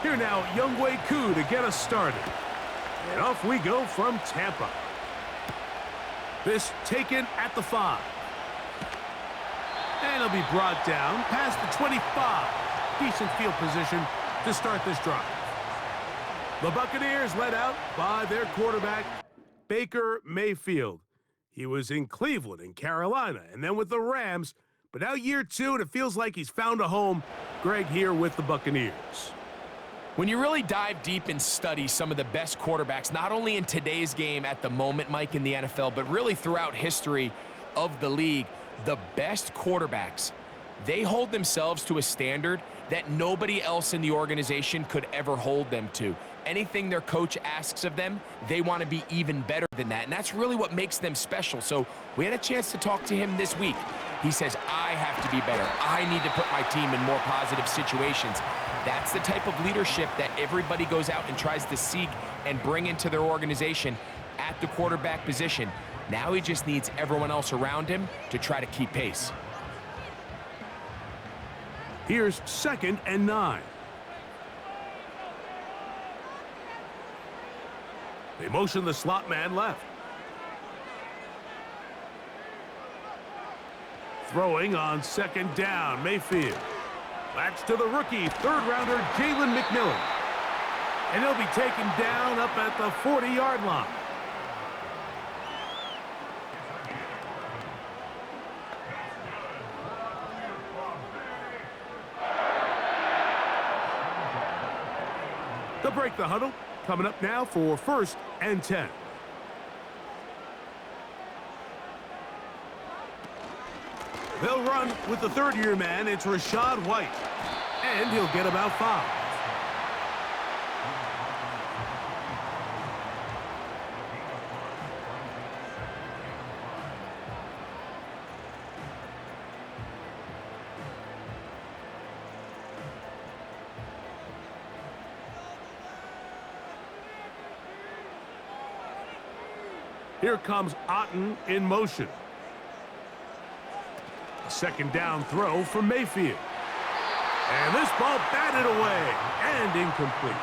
Here now, Younghoe Koo to get us started. And off we go from Tampa. This taken at the 5. And it'll be brought down past the 25. Decent field position to start this drive. The Buccaneers led out by their quarterback, Baker Mayfield. He was in Cleveland and Carolina and then with the Rams, but now year 2 and it feels like he's found a home. Greg here with the Buccaneers. When you really dive deep and study some of the best quarterbacks, not only in today's game at the moment, Mike, in the NFL, but really throughout history of the league, the best quarterbacks, they hold themselves to a standard that nobody else in the organization could ever hold them to. Anything their coach asks of them, they want to be even better than that. And that's really what makes them special. So we had a chance to talk to him this week. He says, I have to be better. I need to put my team in more positive situations. That's the type of leadership that everybody goes out and tries to seek and bring into their organization at the quarterback position. Now he just needs everyone else around him to try to keep pace. Here's 2nd and 9. They motion the slot man left. Throwing on 2nd down, Mayfield. That's to the rookie, 3rd-rounder, Jalen McMillan. And he'll be taken down up at the 40-yard line. They'll break the huddle. Coming up now for 1st and 10. They'll run with the 3rd-year man. It's Rachaad White. And he'll get about 5. Here comes Otten in motion. A 2nd down throw from Mayfield. And this ball batted away and incomplete.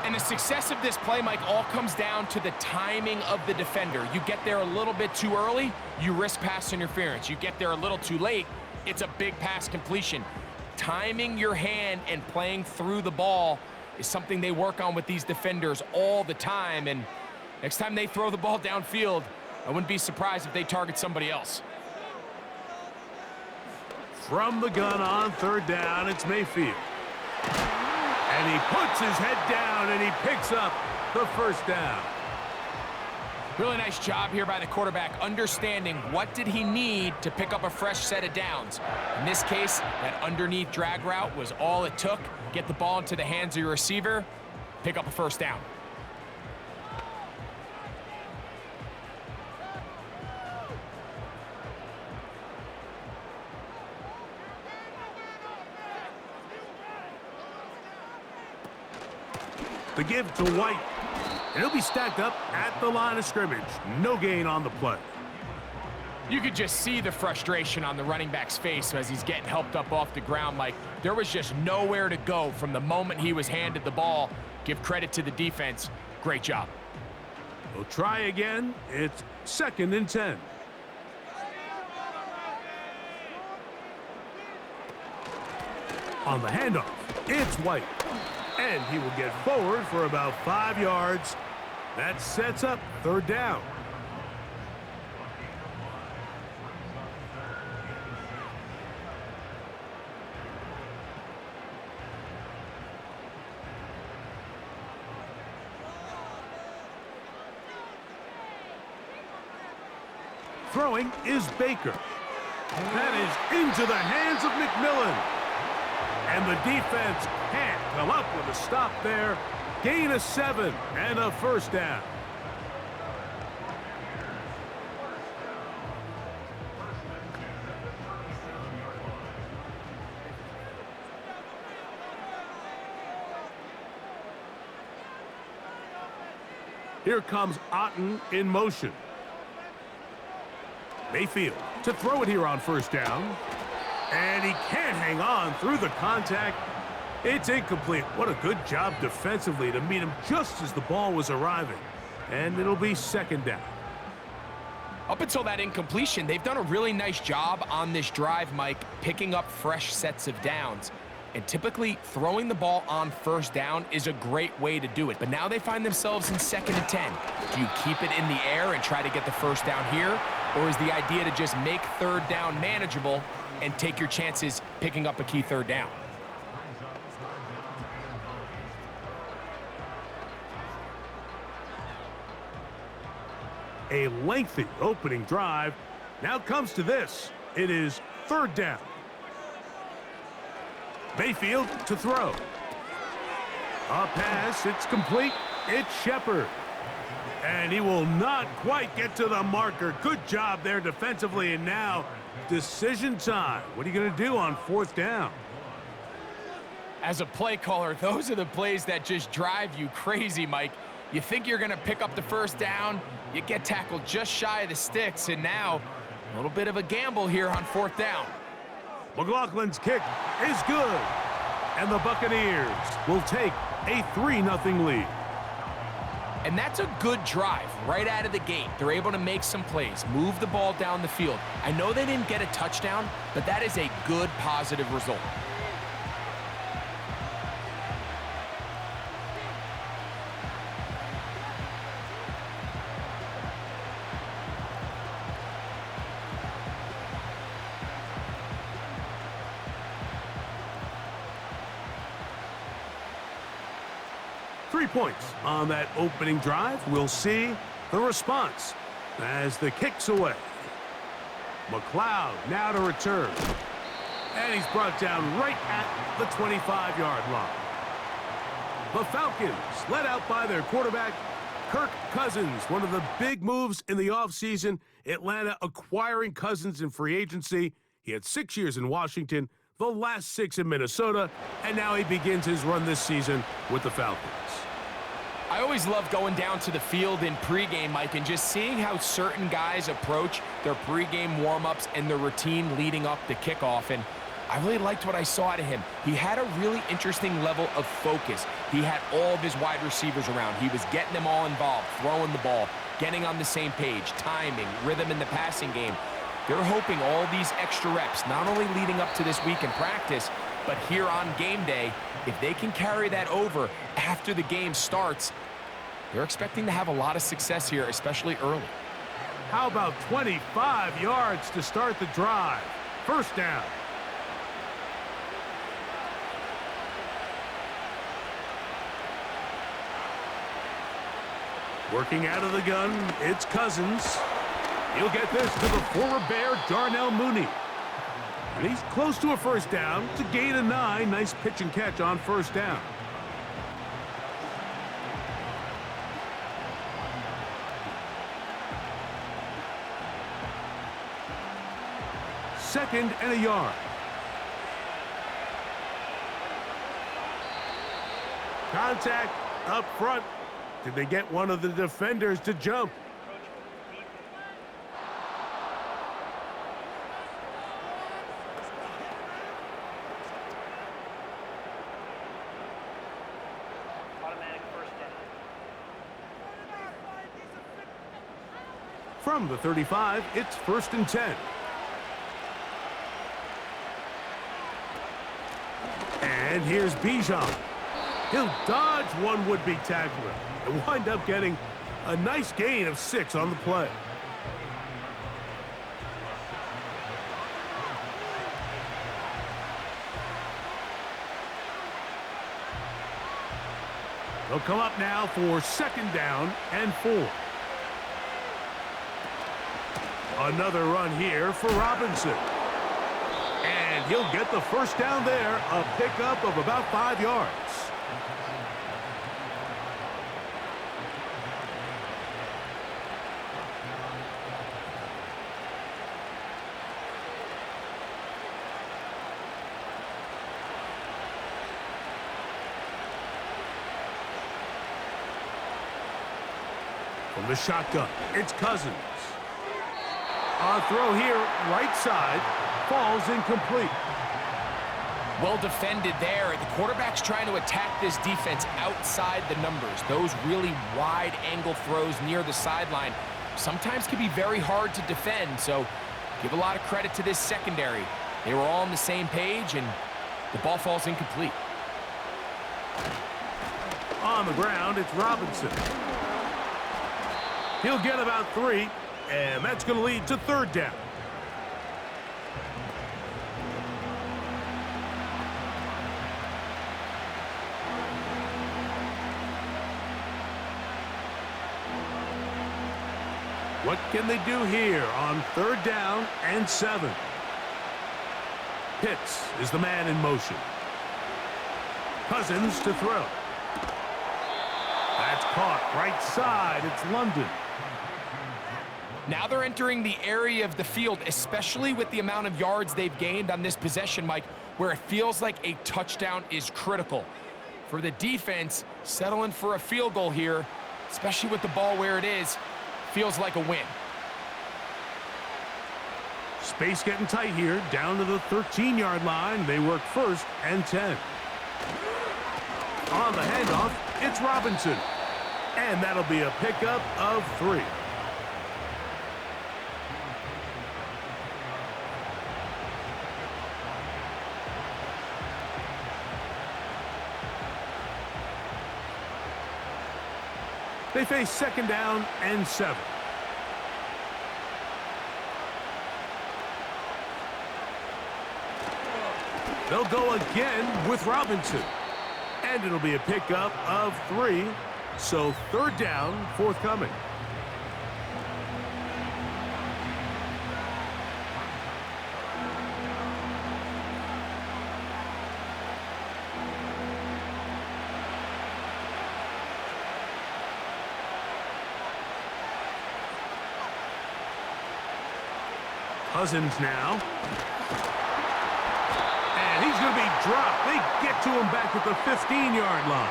And the success of this play, Mike, all comes down to the timing of the defender. You get there a little bit too early, you risk pass interference. You get there a little too late, it's a big pass completion. Timing your hand and playing through the ball is something they work on with these defenders all the time. And next time they throw the ball downfield, I wouldn't be surprised if they target somebody else. From the gun on 3rd down, it's Mayfield. And he puts his head down and he picks up the 1st down. Really nice job here by the quarterback, understanding what did he need to pick up a fresh set of downs. In this case, that underneath drag route was all it took. Get the ball into the hands of your receiver, pick up a 1st down. The give to White. And he'll be stacked up at the line of scrimmage. No gain on the play. You could just see the frustration on the running back's face as he's getting helped up off the ground. Like, there was just nowhere to go from the moment he was handed the ball. Give credit to the defense. Great job. We'll try again. It's 2nd and 10. On the handoff, it's White. And he will get forward for about 5 yards. That sets up 3rd down. Throwing is Baker. That is into the hands of McMillan. And the defense can't come up with a stop there. Gain of 7 and a 1st down. Here comes Otten in motion. Mayfield to throw it here on 1st down. And he can't hang on through the contact. It's incomplete. What a good job defensively to meet him just as the ball was arriving. And it'll be second down. Up until that incompletion, they've done a really nice job on this drive, Mike, picking up fresh sets of downs. And typically, throwing the ball on first down is a great way to do it. But now they find themselves in 2nd and 10. Do you keep it in the air and try to get the first down here? Or is the idea to just make 3rd down manageable and take your chances picking up a key 3rd down? A lengthy opening drive. Now comes to this. It is 3rd down. Mayfield to throw. A pass, it's complete. It's Shepard. And he will not quite get to the marker. Good job there defensively, and now decision time. What are you going to do on 4th down? As a play caller, those are the plays that just drive you crazy, Mike. You think you're going to pick up the first down, you get tackled just shy of the sticks, and now a little bit of a gamble here on 4th down. McLaughlin's kick is good, and the Buccaneers will take a 3-0 lead. And that's a good drive right out of the gate. They're able to make some plays, move the ball down the field. I know they didn't get a touchdown, but that is a good, positive result. Three points on that opening drive. We'll see the response as the kick's away. McLeod now to return. And he's brought down right at the 25-yard line. The Falcons, led out by their quarterback, Kirk Cousins. One of the big moves in the offseason, Atlanta acquiring Cousins in free agency. He had 6 years in Washington, the last 6 in Minnesota, and now he begins his run this season with the Falcons. I always love going down to the field in pregame, Mike, and just seeing how certain guys approach their pregame warm-ups and their routine leading up to kickoff. And I really liked what I saw out of him. He had a really interesting level of focus. He had all of his wide receivers around. He was getting them all involved, throwing the ball, getting on the same page, timing, rhythm in the passing game. They're hoping all these extra reps, not only leading up to this week in practice, but here on game day, if they can carry that over after the game starts, they're expecting to have a lot of success here, especially early. How about 25 yards to start the drive? First down. Working out of the gun, it's Cousins. He'll get this to the former Bear, Darnell Mooney. And he's close to a first down. It's a gain of 9. Nice pitch and catch on first down. Second and a yard. Contact up front. Did they get one of the defenders to jump? From the 35, it's 1st and 10. And here's Bijan. He'll dodge one would-be tackler and wind up getting a nice gain of 6 on the play. They'll come up now for 2nd down and 4. Another run here for Robinson. And he'll get the first down there, a pickup of about 5 yards. From the shotgun, it's Cousins. A throw here, right side, falls incomplete. Well defended there. The quarterback's trying to attack this defense outside the numbers. Those really wide angle throws near the sideline sometimes can be very hard to defend, so give a lot of credit to this secondary. They were all on the same page, and the ball falls incomplete. On the ground, it's Robinson. He'll get about 3, and that's going to lead to 3rd down. What can they do here on 3rd down and 7? Pitts is the man in motion. Cousins to throw. That's caught right side. It's London. Now they're entering the area of the field, especially with the amount of yards they've gained on this possession, Mike, where it feels like a touchdown is critical. For the defense, settling for a field goal here, especially with the ball where it is, feels like a win. Space getting tight here, down to the 13-yard line. They work 1st and 10. On the handoff, it's Robinson. And that'll be a pickup of 3. They face 2nd down and 7. They'll go again with Robinson. And it'll be a pickup of 3. So 3rd down, forthcoming. Cousins now. And he's going to be dropped. They get to him back at the 15-yard line.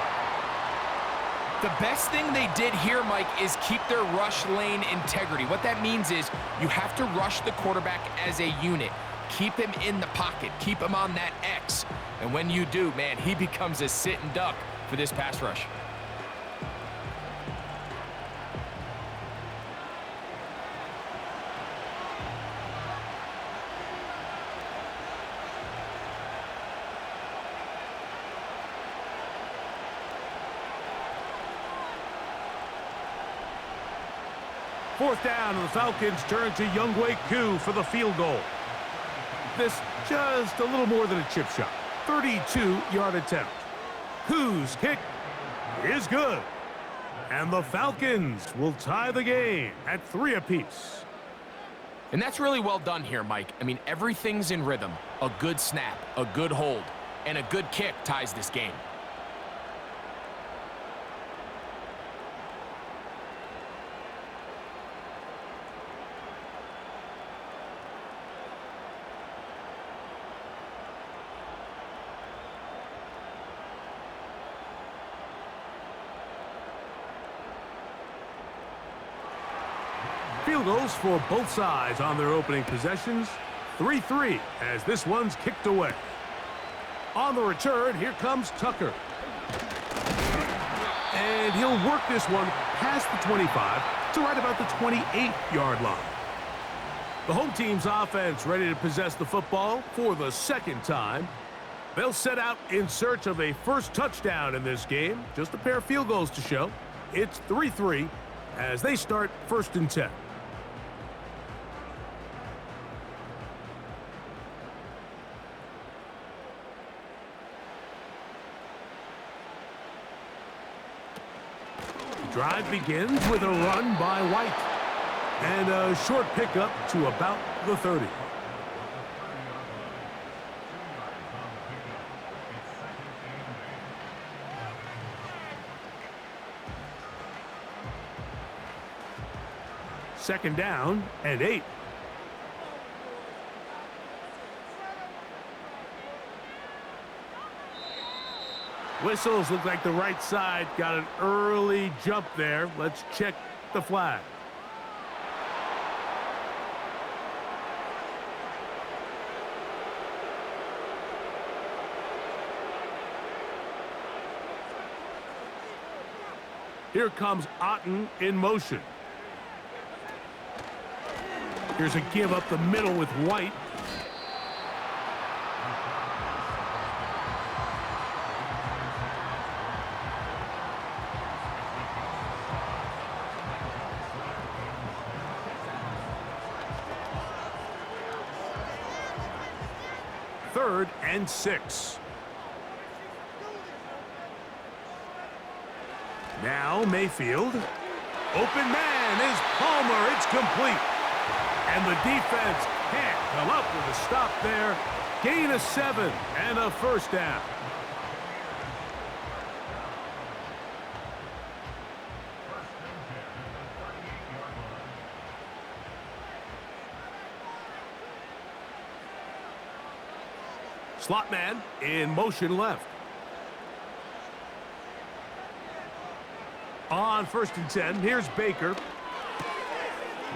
The best thing they did here, Mike, is keep their rush lane integrity. What that means is you have to rush the quarterback as a unit. Keep him in the pocket. Keep him on that X. And when you do, man, he becomes a sit and duck for this pass rush. Fourth down, and the Falcons turn to Younghoe Koo for the field goal. This just a little more than a chip shot. 32-yard attempt. Koo's kick is good. And the Falcons will tie the game at 3 apiece. And that's really well done here, Mike. I mean, everything's in rhythm. A good snap, a good hold, and a good kick ties this game. Field goals for both sides on their opening possessions. 3-3 as this one's kicked away. On the return, here comes Tucker. And he'll work this one past the 25 to right about the 28-yard line. The home team's offense ready to possess the football for the 2nd time. They'll set out in search of a first touchdown in this game. Just a pair of field goals to show. It's 3-3 as they start 1st and 10. Drive begins with a run by White. And a short pickup to about the 30. Second down and 8. Whistles look like the right side got an early jump there. Let's check the flag. Here comes Otten in motion. Here's a give up the middle with White. Third and 6. Now Mayfield. Open man is Palmer. It's complete. And the defense can't come up with a stop there. Gain of 7 and a first down. Slot man in motion left. On 1st and 10, here's Baker.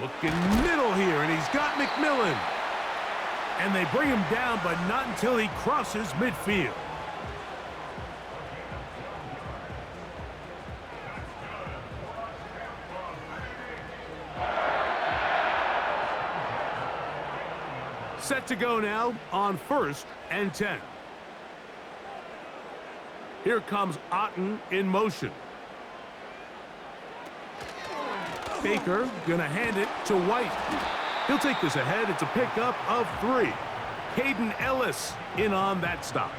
Looking middle here, and he's got McMillan. And they bring him down, but not until he crosses midfield. Set to go now on 1st and 10. Here comes Otten in motion. Baker gonna hand it to White. He'll take this ahead. It's a pickup of 3. Caden Ellis in on that stop.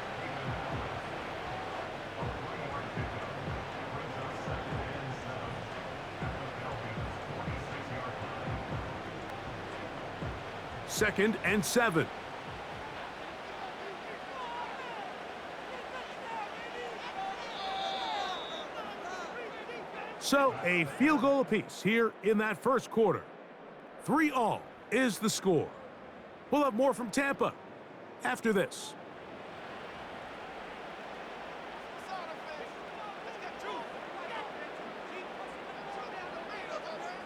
Second and 7. So a field goal apiece here in that first quarter. 3-all is the score. We'll have more from Tampa after this.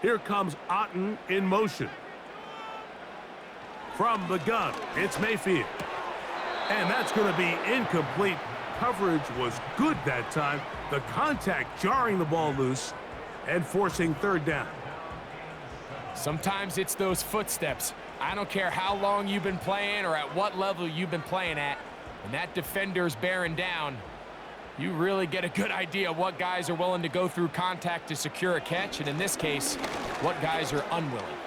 Here comes Otten in motion. From the gun, it's Mayfield. And that's going to be incomplete. Coverage was good that time. The contact jarring the ball loose and forcing 3rd down. Sometimes it's those footsteps. I don't care how long you've been playing or at what level you've been playing at. When that defender's bearing down, you really get a good idea what guys are willing to go through contact to secure a catch, and in this case, what guys are unwilling.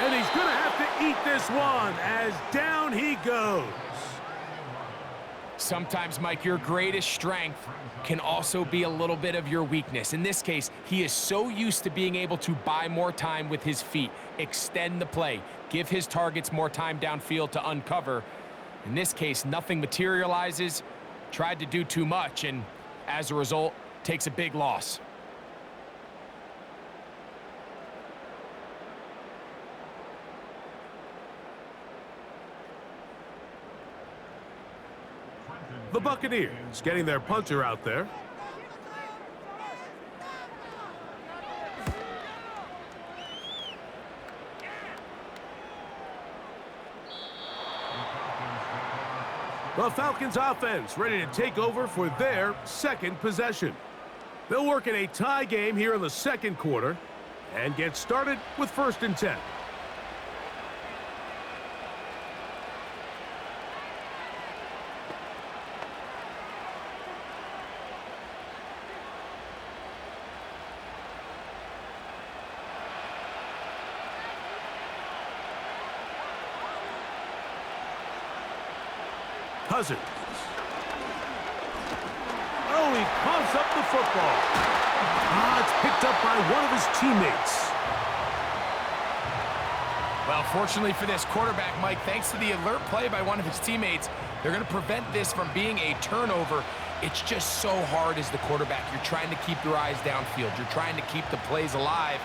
And he's going to have to eat this one as down he goes. Sometimes, Mike, your greatest strength can also be a little bit of your weakness. In this case, he is so used to being able to buy more time with his feet, extend the play, give his targets more time downfield to uncover. In this case, nothing materializes, tried to do too much, and as a result, takes a big loss. The Buccaneers getting their punter out there. The Falcons offense ready to take over for their second possession. They'll work in a tie game here in the second quarter and get started with 1st and 10. Cousins. Oh, he coughs up the football. It's picked up by one of his teammates. Well, fortunately for this quarterback, Mike, thanks to the alert play by one of his teammates, they're going to prevent this from being a turnover. It's just so hard as the quarterback. You're trying to keep your eyes downfield. You're trying to keep the plays alive.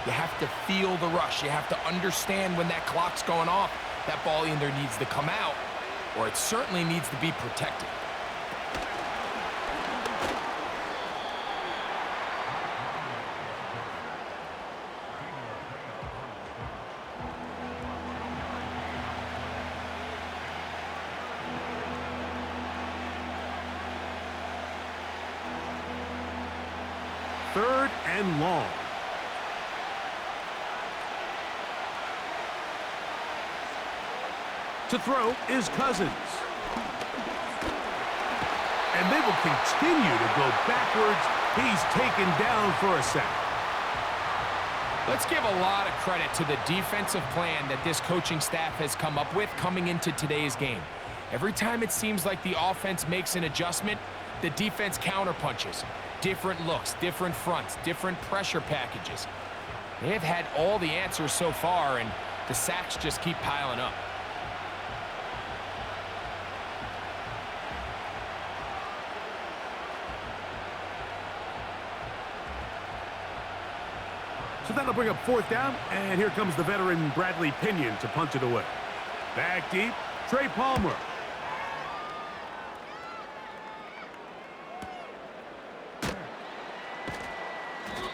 You have to feel the rush. You have to understand when that clock's going off. That ball either needs to come out or it certainly needs to be protected. 3rd and long. To throw is Cousins. And they will continue to go backwards. He's taken down for a sack. Let's give a lot of credit to the defensive plan that this coaching staff has come up with coming into today's game. Every time it seems like the offense makes an adjustment, the defense counterpunches. Different looks, different fronts, different pressure packages. They have had all the answers so far, and the sacks just keep piling up. So that'll bring up 4th down, and here comes the veteran Bradley Pinion to punt it away. Back deep, Trey Palmer.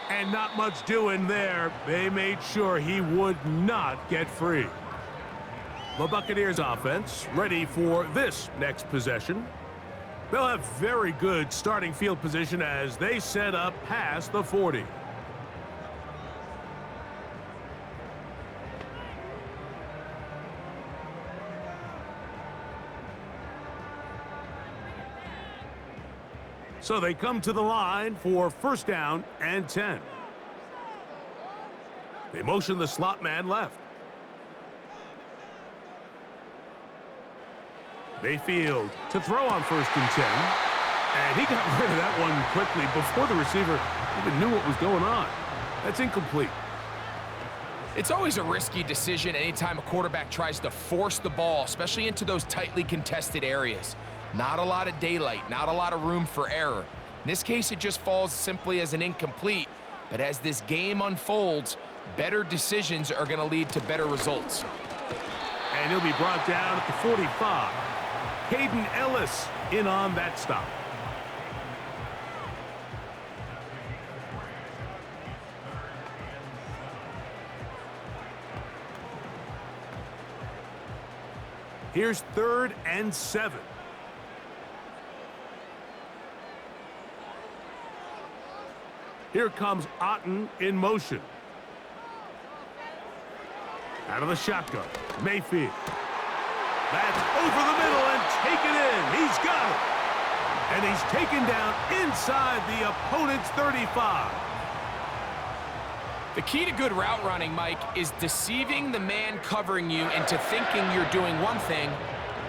And not much doing there. They made sure he would not get free. The Buccaneers offense ready for this next possession. They'll have very good starting field position as they set up past the 40. So they come to the line for 1st down and 10. They motion the slot man left. Mayfield to throw on 1st and 10. And he got rid of that one quickly before the receiver even knew what was going on. That's incomplete. It's always a risky decision anytime a quarterback tries to force the ball, especially into those tightly contested areas. Not a lot of daylight, not a lot of room for error. In this case, it just falls simply as an incomplete. But as this game unfolds, better decisions are going to lead to better results. And he'll be brought down at the 45. Caden Ellis in on that stop. Here's 3rd and 7. Here comes Otten in motion. Out of the shotgun, Mayfield. That's over the middle and taken in. He's got it. And he's taken down inside the opponent's 35. The key to good route running, Mike, is deceiving the man covering you into thinking you're doing one thing,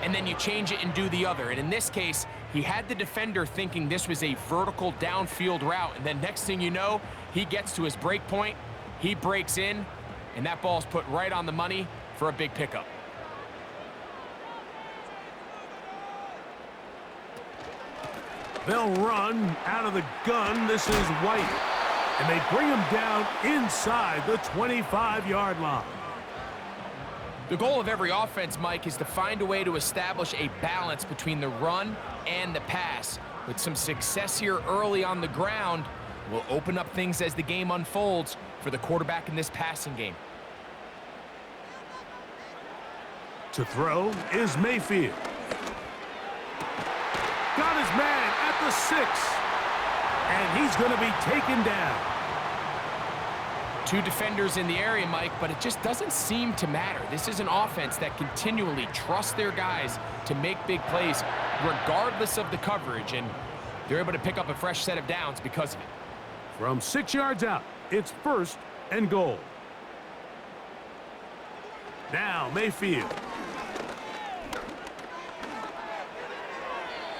and then you change it and do the other. And in this case, he had the defender thinking this was a vertical downfield route, and then next thing you know, he gets to his break point, he breaks in, and that ball's put right on the money for a big pickup. They'll run out of the gun. This is White. And they bring him down inside the 25-yard line. The goal of every offense, Mike, is to find a way to establish a balance between the run and the pass. With some success here early on the ground, will open up things as the game unfolds for the quarterback in this passing game. To throw is Mayfield. Got his man at the 6. And he's going to be taken down. 2 defenders in the area, Mike, but it just doesn't seem to matter. This is an offense that continually trusts their guys to make big plays regardless of the coverage, and they're able to pick up a fresh set of downs because of it. From 6 yards out, it's 1st and goal. Now Mayfield.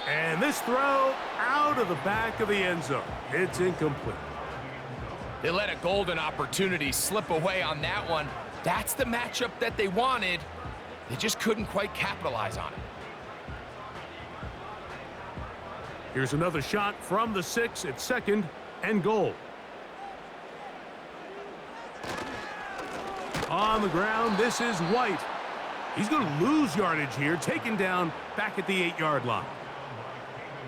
And this throw out of the back of the end zone. It's incomplete. They let a golden opportunity slip away on that one. That's the matchup that they wanted. They just couldn't quite capitalize on it. Here's another shot from the 6 at 2nd and goal. On the ground, this is White. He's going to lose yardage here, taken down back at the 8-yard line.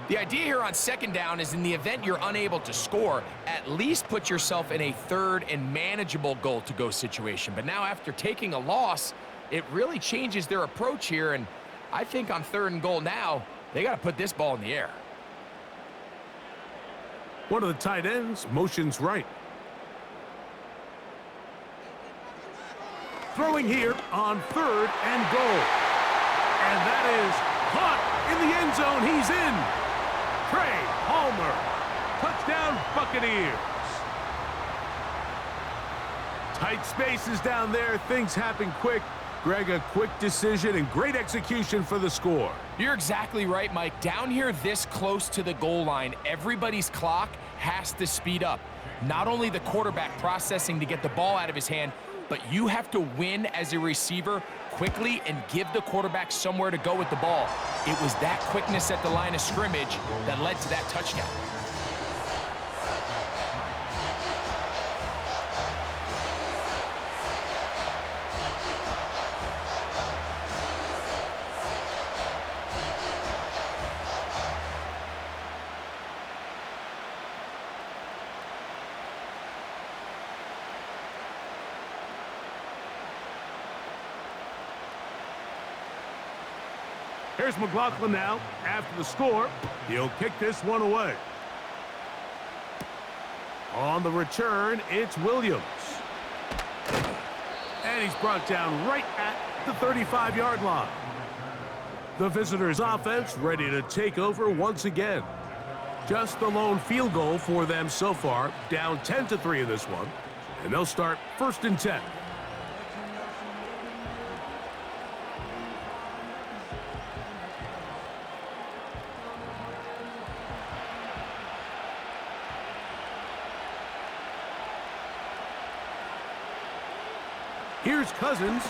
The idea here on 2nd down is in the event you're unable to score, at least put yourself in a 3rd and manageable goal-to-go situation. But now after taking a loss, it really changes their approach here, and I think on 3rd and goal now, they got to put this ball in the air. One of the tight ends motions right. Throwing here on 3rd and goal. And that is caught in the end zone. He's in. Trey Palmer. Touchdown, Buccaneers. Tight spaces down there. Things happen quick. Greg, a quick decision and great execution for the score. You're exactly right, Mike. Down here this close to the goal line, everybody's clock has to speed up. Not only the quarterback processing to get the ball out of his hand, but you have to win as a receiver quickly and give the quarterback somewhere to go with the ball. It was that quickness at the line of scrimmage that led to that touchdown. Here's McLaughlin now. After the score, he'll kick this one away. On the return, it's Williams. And he's brought down right at the 35-yard line. The visitors' offense ready to take over once again. Just the lone field goal for them so far, down 10-3 in this one. And they'll start 1st and 10. Here's Cousins.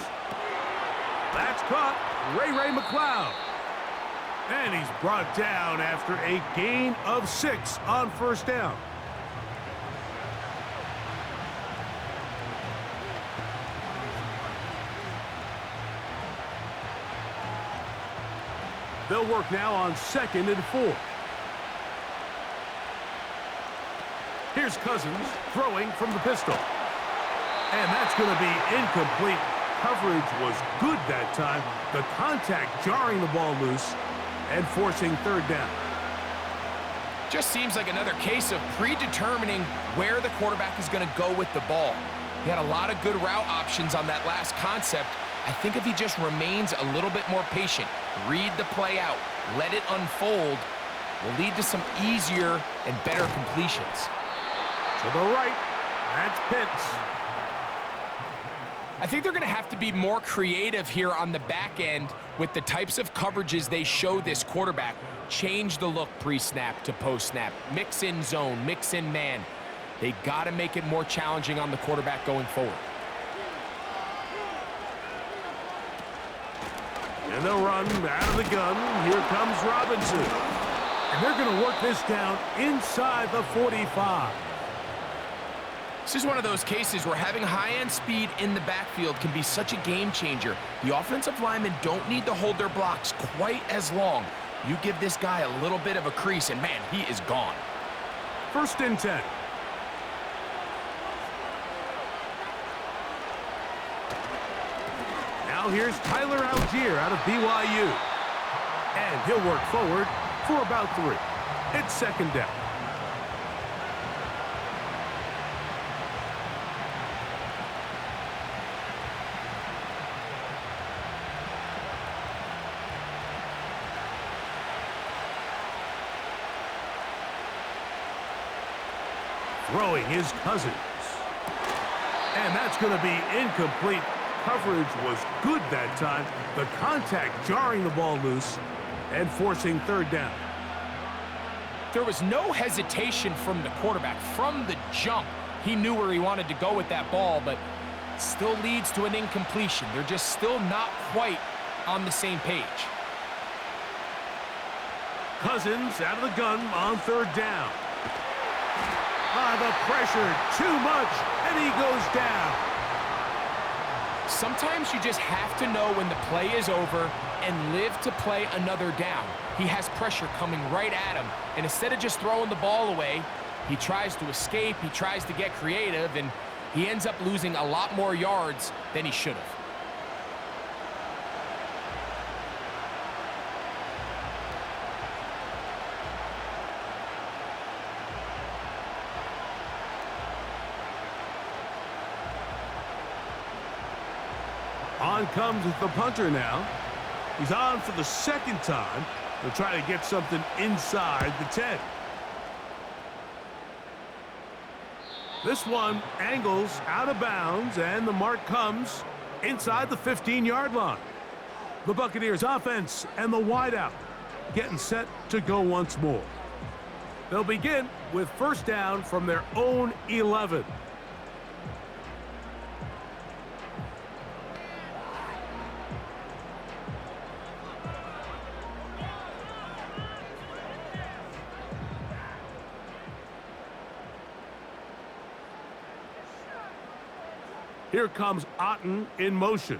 That's caught. Ray McLeod. And he's brought down after a gain of 6 on 1st down. They'll work now on 2nd and 4. Here's Cousins throwing from the pistol. And that's going to be incomplete. Coverage was good that time. The contact jarring the ball loose and forcing 3rd down. Just seems like another case of predetermining where the quarterback is going to go with the ball. He had a lot of good route options on that last concept. I think if he just remains a little bit more patient, read the play out, let it unfold, will lead to some easier and better completions. To the right, that's Pitts. I think they're going to have to be more creative here on the back end with the types of coverages they show this quarterback. Change the look pre-snap to post-snap. Mix in zone, mix in man. They got to make it more challenging on the quarterback going forward. And they'll run out of the gun. Here comes Robinson. And they're going to work this down inside the 45. This is one of those cases where having high-end speed in the backfield can be such a game changer. The offensive linemen don't need to hold their blocks quite as long. You give this guy a little bit of a crease, and man, he is gone. 1st and 10. Now here's Tyler Algier out of BYU. And he'll work forward for about 3. It's 2nd down. Throwing his Cousins. And that's going to be incomplete. Coverage was good that time. The contact jarring the ball loose and forcing 3rd down. There was no hesitation from the quarterback. From the jump, he knew where he wanted to go with that ball, but still leads to an incompletion. They're just still not quite on the same page. Cousins out of the gun on 3rd down. The pressure, too much, and he goes down. Sometimes you just have to know when the play is over and live to play another down. He has pressure coming right at him, and instead of just throwing the ball away, he tries to escape, he tries to get creative, and he ends up losing a lot more yards than he should have. On comes the punter now. He's on for the second time. They'll try to get something inside the 10. This one angles out of bounds, and the mark comes inside the 15-yard line. The Buccaneers offense and the wideout getting set to go once more. They'll begin with first down from their own 11. Here comes Otten in motion.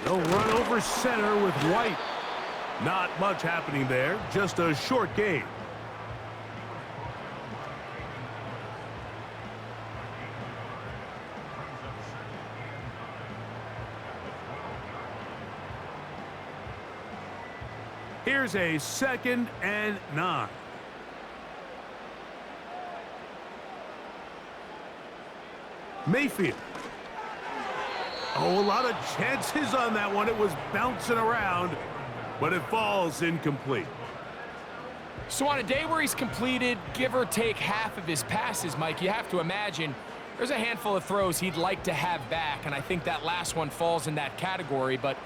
They'll run over center with White. Not much happening there, just a short gain. Here's a 2nd and 9. Mayfield. Oh, a lot of chances on that one. It was bouncing around, but it falls incomplete. So on a day where he's completed, give or take half of his passes, Mike, you have to imagine there's a handful of throws he'd like to have back, and I think that last one falls in that category. But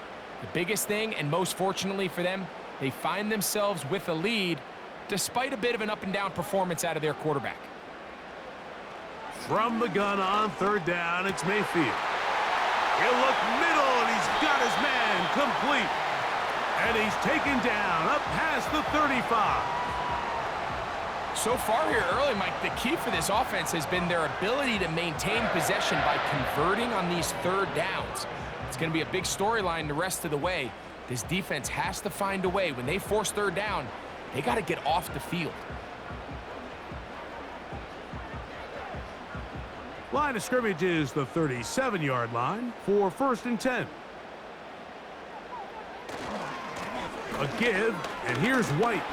the biggest thing, and most fortunately for them, they find themselves with a lead despite a bit of an up-and-down performance out of their quarterback. From the gun on third down, it's Mayfield. He'll look middle, and he's got his man complete. And he's taken down up past the 35. So far here early, Mike, the key for this offense has been their ability to maintain possession by converting on these third downs. It's going to be a big storyline the rest of the way. This defense has to find a way. When they force third down, they got to get off the field. Line of scrimmage is the 37-yard line for 1st and 10. A give, and here's White.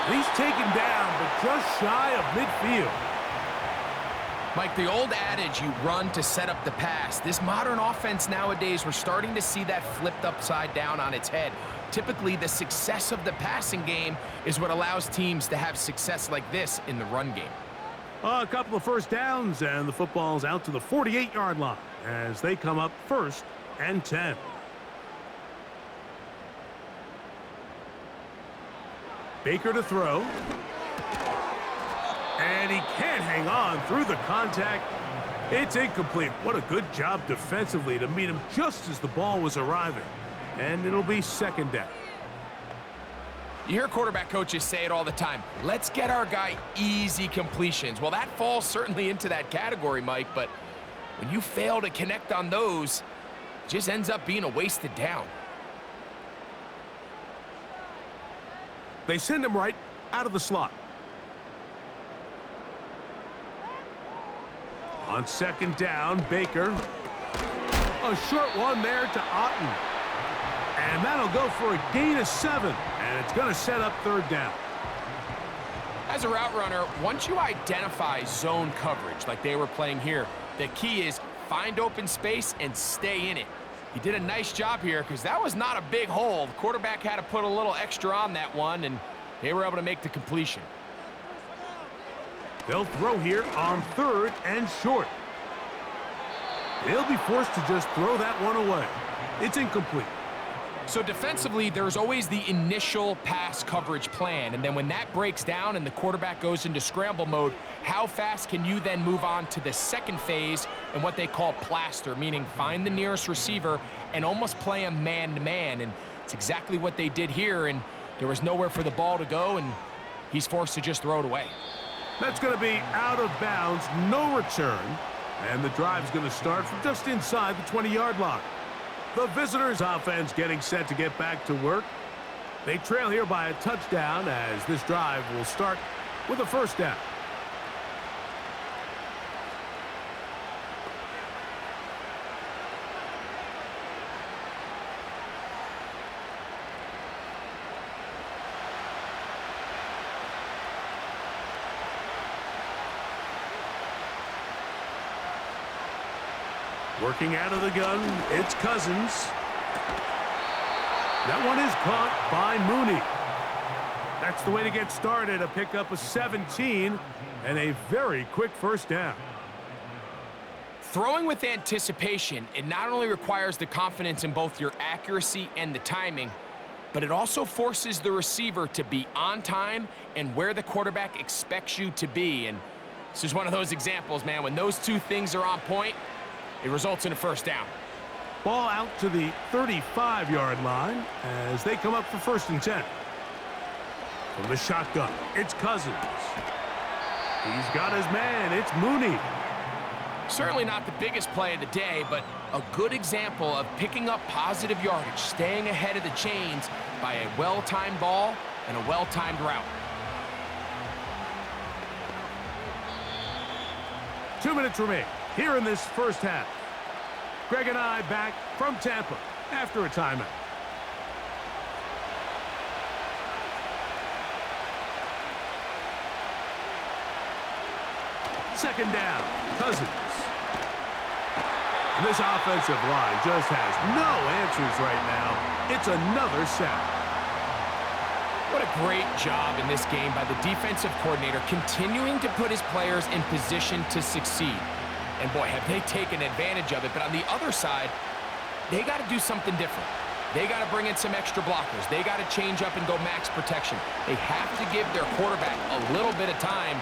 He's taken down, but just shy of midfield. Mike, the old adage, you run to set up the pass. This modern offense nowadays, we're starting to see that flipped upside down on its head. Typically, the success of the passing game is what allows teams to have success like this in the run game. A couple of first downs, and the football's out to the 48-yard line as they come up 1st and 10. Baker to throw. And he can't hang on through the contact. It's incomplete. What a good job defensively to meet him just as the ball was arriving. And it'll be 2nd down. You hear quarterback coaches say it all the time. Let's get our guy easy completions. Well, that falls certainly into that category, Mike, but when you fail to connect on those, it just ends up being a wasted down. They send him right out of the slot. On 2nd down, Baker. A short one there to Otten. And that'll go for a gain of 7. And it's going to set up 3rd down. As a route runner, once you identify zone coverage like they were playing here, the key is find open space and stay in it. He did a nice job here because that was not a big hole. The quarterback had to put a little extra on that one, and they were able to make the completion. They'll throw here on 3rd and short. They'll be forced to just throw that one away. It's incomplete. So defensively, there's always the initial pass coverage plan, and then when that breaks down and the quarterback goes into scramble mode, how fast can you then move on to the second phase and what they call plaster, meaning find the nearest receiver and almost play him man-to-man, and it's exactly what they did here, and there was nowhere for the ball to go, and he's forced to just throw it away. That's going to be out of bounds, no return, and the drive's going to start from just inside the 20-yard line. The visitors' offense getting set to get back to work. They trail here by a touchdown as this drive will start with a 1st down. Working out of the gun, it's Cousins. That one is caught by Mooney. That's the way to get started. A pickup of 17 and a very quick first down. Throwing with anticipation, it not only requires the confidence in both your accuracy and the timing, but it also forces the receiver to be on time and where the quarterback expects you to be. And this is one of those examples, man. When those two things are on point, it results in a first down. Ball out to the 35-yard line as they come up for 1st and 10. From the shotgun, it's Cousins. He's got his man. It's Mooney. Certainly not the biggest play of the day, but a good example of picking up positive yardage, staying ahead of the chains by a well-timed ball and a well-timed route. 2 minutes remain here in this first half. Greg and I back from Tampa after a timeout. Second down, Cousins. And this offensive line just has no answers right now. It's another sack. What a great job in this game by the defensive coordinator, continuing to put his players in position to succeed. And boy, have they taken advantage of it. But on the other side, they got to do something different. They got to bring in some extra blockers. They got to change up and go max protection. They have to give their quarterback a little bit of time,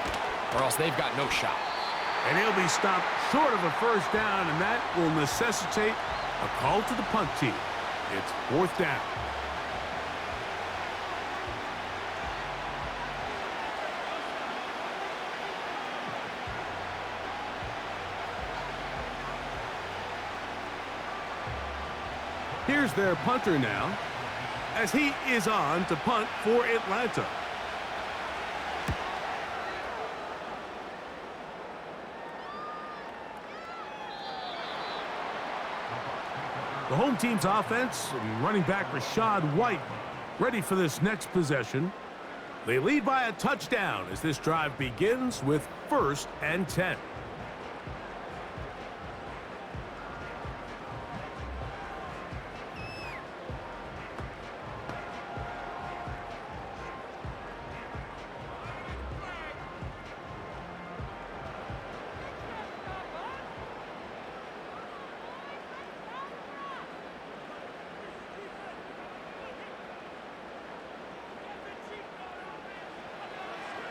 or else they've got no shot. And he'll be stopped short of a first down, and that will necessitate a call to the punt team. It's 4th down. Here's their punter now, as he is on to punt for Atlanta. The home team's offense, running back Rashad White, ready for this next possession. They lead by a touchdown as this drive begins with 1st and 10.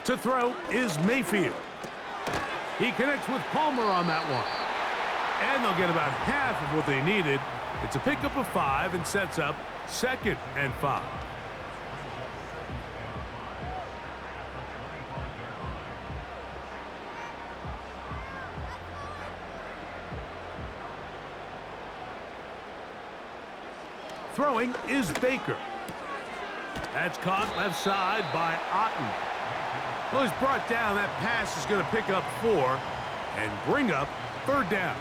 To throw is Mayfield. He connects with Palmer on that one. And they'll get about half of what they needed. It's a pickup of 5 and sets up 2nd and 5. Throwing is Baker. That's caught left side by Otten. Well, he's brought down. That pass is going to pick up 4 and bring up 3rd down.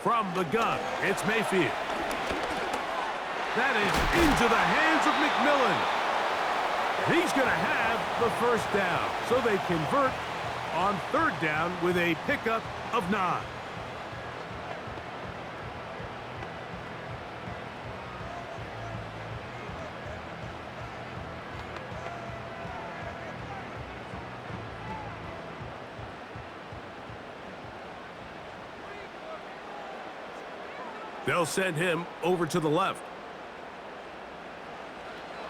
From the gun, it's Mayfield. That is into the hands of McMillan. He's going to have the first down, so they convert on 3rd down with a pickup of 9. They'll send him over to the left.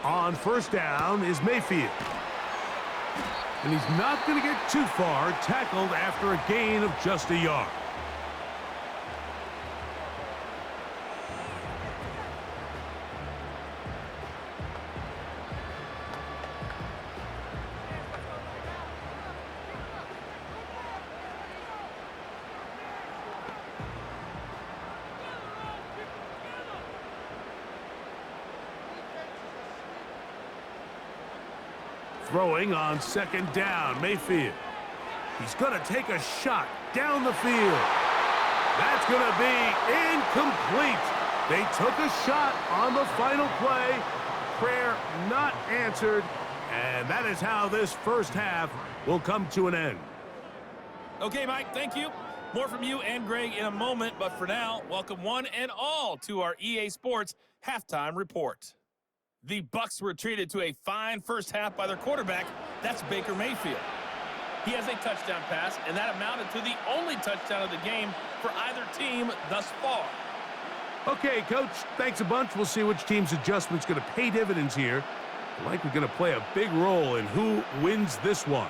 On 1st down is Mayfield. And he's not going to get too far, tackled after a gain of just a yard. Throwing on 2nd down, Mayfield. He's going to take a shot down the field. That's going to be incomplete. They took a shot on the final play. Prayer not answered. And that is how this first half will come to an end. Okay, Mike, thank you. More from you and Greg in a moment. But for now, welcome one and all to our EA Sports Halftime Report. The Bucs were treated to a fine first half by their quarterback. That's Baker Mayfield. He has a touchdown pass, and that amounted to the only touchdown of the game for either team thus far. Okay, Coach, thanks a bunch. We'll see which team's adjustment's going to pay dividends here. Likely going to play a big role in who wins this one.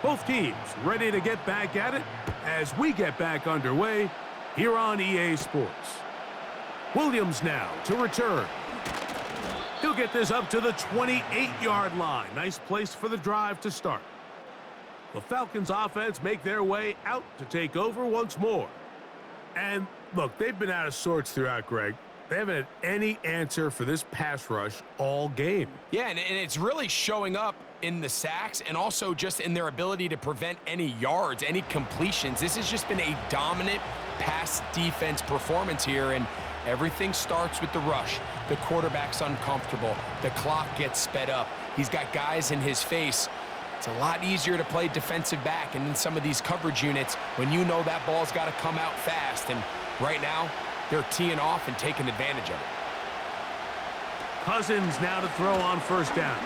Both teams ready to get back at it as we get back underway here on EA Sports. Williams now to return. He'll get this up to the 28-yard line. Nice place for the drive to start. The Falcons offense make their way out to take over once more. And look, they've been out of sorts throughout, Greg. They haven't had any answer for this pass rush all game. Yeah, and it's really showing up in the sacks and also just in their ability to prevent any yards, any completions. This has just been a dominant pass defense performance here, and everything starts with the rush. The quarterback's uncomfortable. The clock gets sped up. He's got guys in his face. It's a lot easier to play defensive back and in some of these coverage units when you know that ball's got to come out fast. And right now, they're teeing off and taking advantage of it. Cousins now to throw on first down.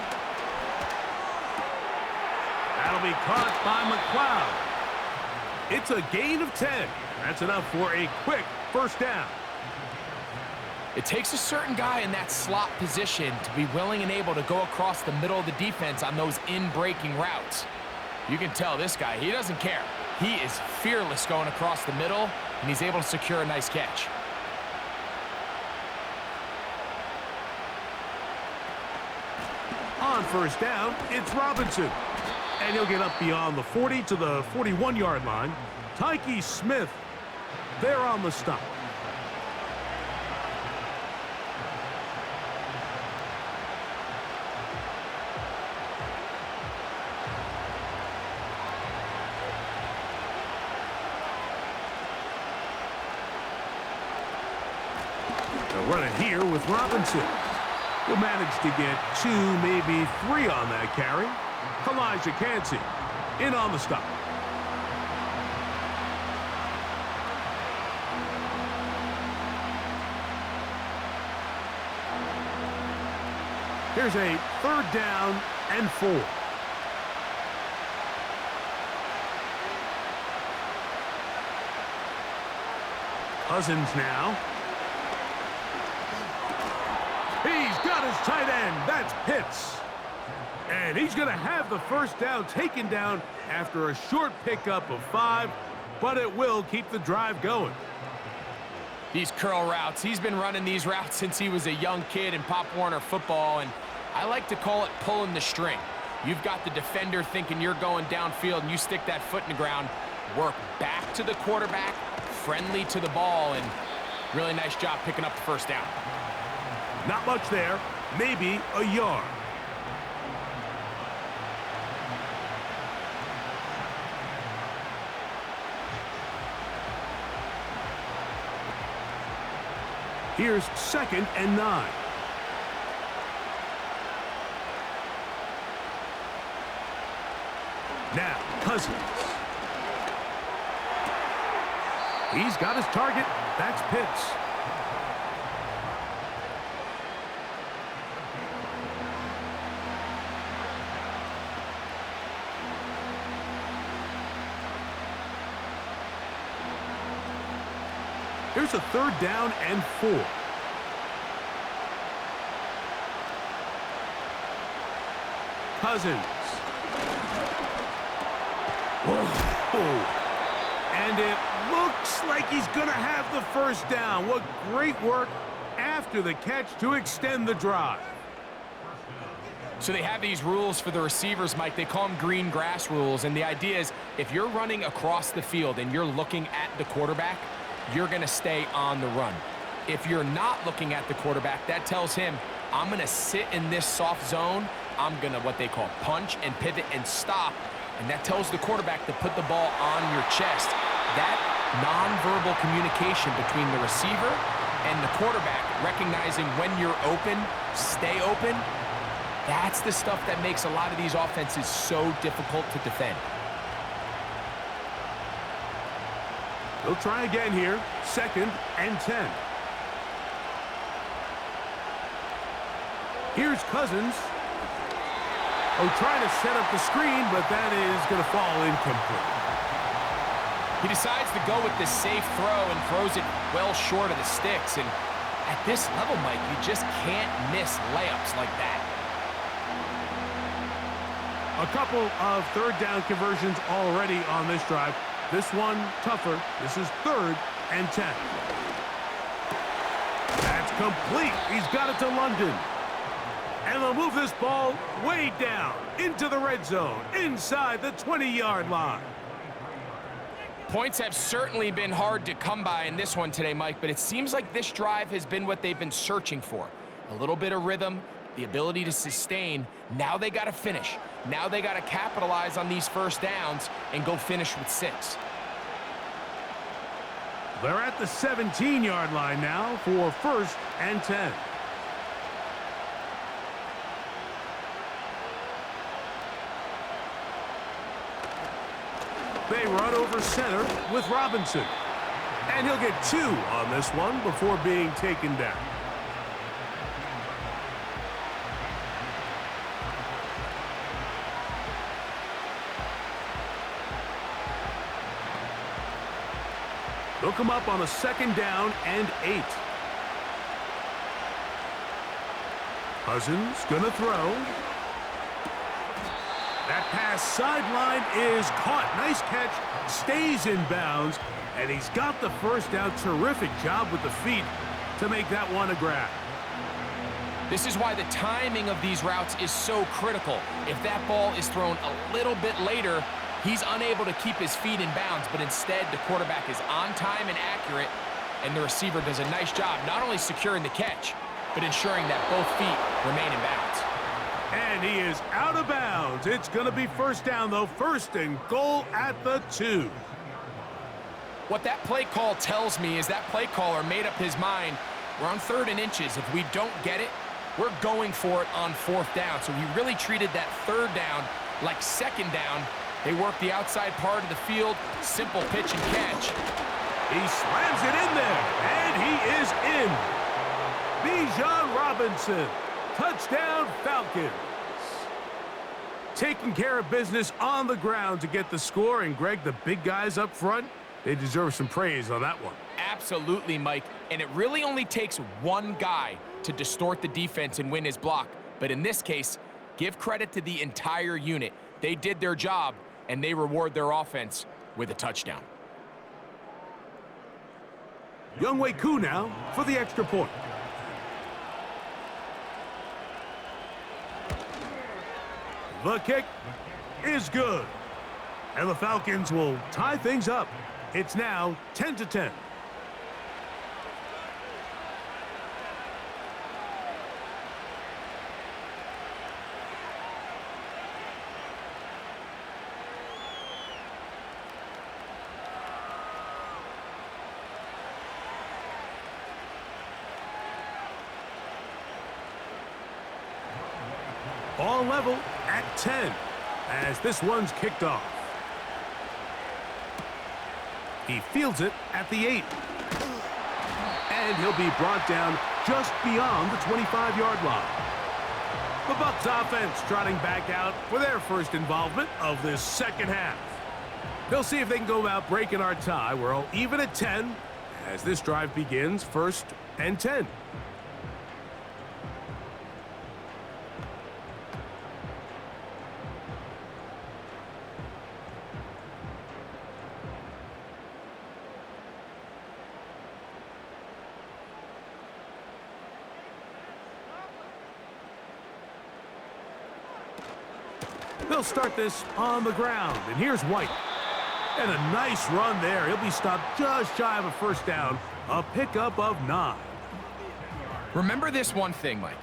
That'll be caught by McLeod. It's a gain of 10. That's enough for a quick first down. It takes a certain guy in that slot position to be willing and able to go across the middle of the defense on those in-breaking routes. You can tell this guy, he doesn't care. He is fearless going across the middle, and he's able to secure a nice catch. On first down, it's Robinson. And he'll get up beyond the 40 to the 41-yard line. Tyke Smith there on the stop. They'll run it here with Robinson. He'll manage to get 2, maybe 3 on that carry. Elijah Cansey in on the stop. Here's a 3rd down and 4. Cousins now. He's got his tight end. That's Pitts. And he's going to have the first down taken down after a short pickup of 5, but it will keep the drive going. These curl routes, he's been running these routes since he was a young kid in Pop Warner football, and I like to call it pulling the string. You've got the defender thinking you're going downfield, and you stick that foot in the ground, work back to the quarterback, friendly to the ball, and really nice job picking up the first down. Not much there, maybe a yard. Here's 2nd and 9. Now, Cousins. He's got his target. That's Pitts. Here's a 3rd down and 4. Cousins. Whoa. And it looks like he's going to have the first down. What great work after the catch to extend the drive. So they have these rules for the receivers, Mike. They call them green grass rules. And the idea is if you're running across the field and you're looking at the quarterback, you're going to stay on the run. If you're not looking at the quarterback, that tells him, I'm going to sit in this soft zone I'm going to what they call punch and pivot and stop. And that tells the quarterback to put the ball on your chest. That nonverbal communication between the receiver and the quarterback, recognizing when you're open, stay open, that's the stuff that makes a lot of these offenses so difficult to defend. They'll try again here. 2nd and 10. Here's Cousins. Oh, trying to set up the screen, but that is going to fall incomplete. He decides to go with this safe throw and throws it well short of the sticks. And at this level, Mike, you just can't miss layups like that. A couple of third down conversions already on this drive. This one tougher. This is 3rd and 10. That's complete. He's got it to London. And they'll move this ball way down into the red zone, inside the 20-yard line. Points have certainly been hard to come by in this one today, Mike, but it seems like this drive has been what they've been searching for. A little bit of rhythm, the ability to sustain. Now they got to finish. Now they got to capitalize on these first downs and go finish with 6. They're at the 17-yard line now for 1st and 10. They run over center with Robinson. And he'll get 2 on this one before being taken down. They'll come up on a 2nd down and 8. Cousins gonna throw. That pass sideline is caught. Nice catch. Stays in bounds. And he's got the first down. Terrific job with the feet to make that one a grab. This is why the timing of these routes is so critical. If that ball is thrown a little bit later, he's unable to keep his feet in bounds, but instead the quarterback is on time and accurate, and the receiver does a nice job not only securing the catch, but ensuring that both feet remain in bounds. And he is out of bounds. It's going to be 1st down, though. 1st and goal at the 2. What that play call tells me is that play caller made up his mind. We're on 3rd and inches. If we don't get it, we're going for it on 4th down. So he really treated that 3rd down like 2nd down. They work the outside part of the field. Simple pitch and catch. He slams it in there, and he is in. Bijan Robinson. Touchdown, Falcons. Taking care of business on the ground to get the score. And, Greg, the big guys up front, they deserve some praise on that one. Absolutely, Mike. And it really only takes one guy to distort the defense and win his block. But in this case, give credit to the entire unit. They did their job, and they reward their offense with a touchdown. Younghoe Koo now for the extra point. The kick is good. And the Falcons will tie things up. It's now 10-10. All level at 10 as this one's kicked off. He fields it at the 8. And he'll be brought down just beyond the 25-yard line. The Bucs offense trotting back out for their first involvement of this 2nd half. They'll see if they can go about breaking our tie. We're all even at 10 as this drive begins. 1st and 10. They'll start this on the ground, and here's White. And a nice run there. He'll be stopped just shy of a 1st down, a pickup of 9. Remember this one thing, Mike.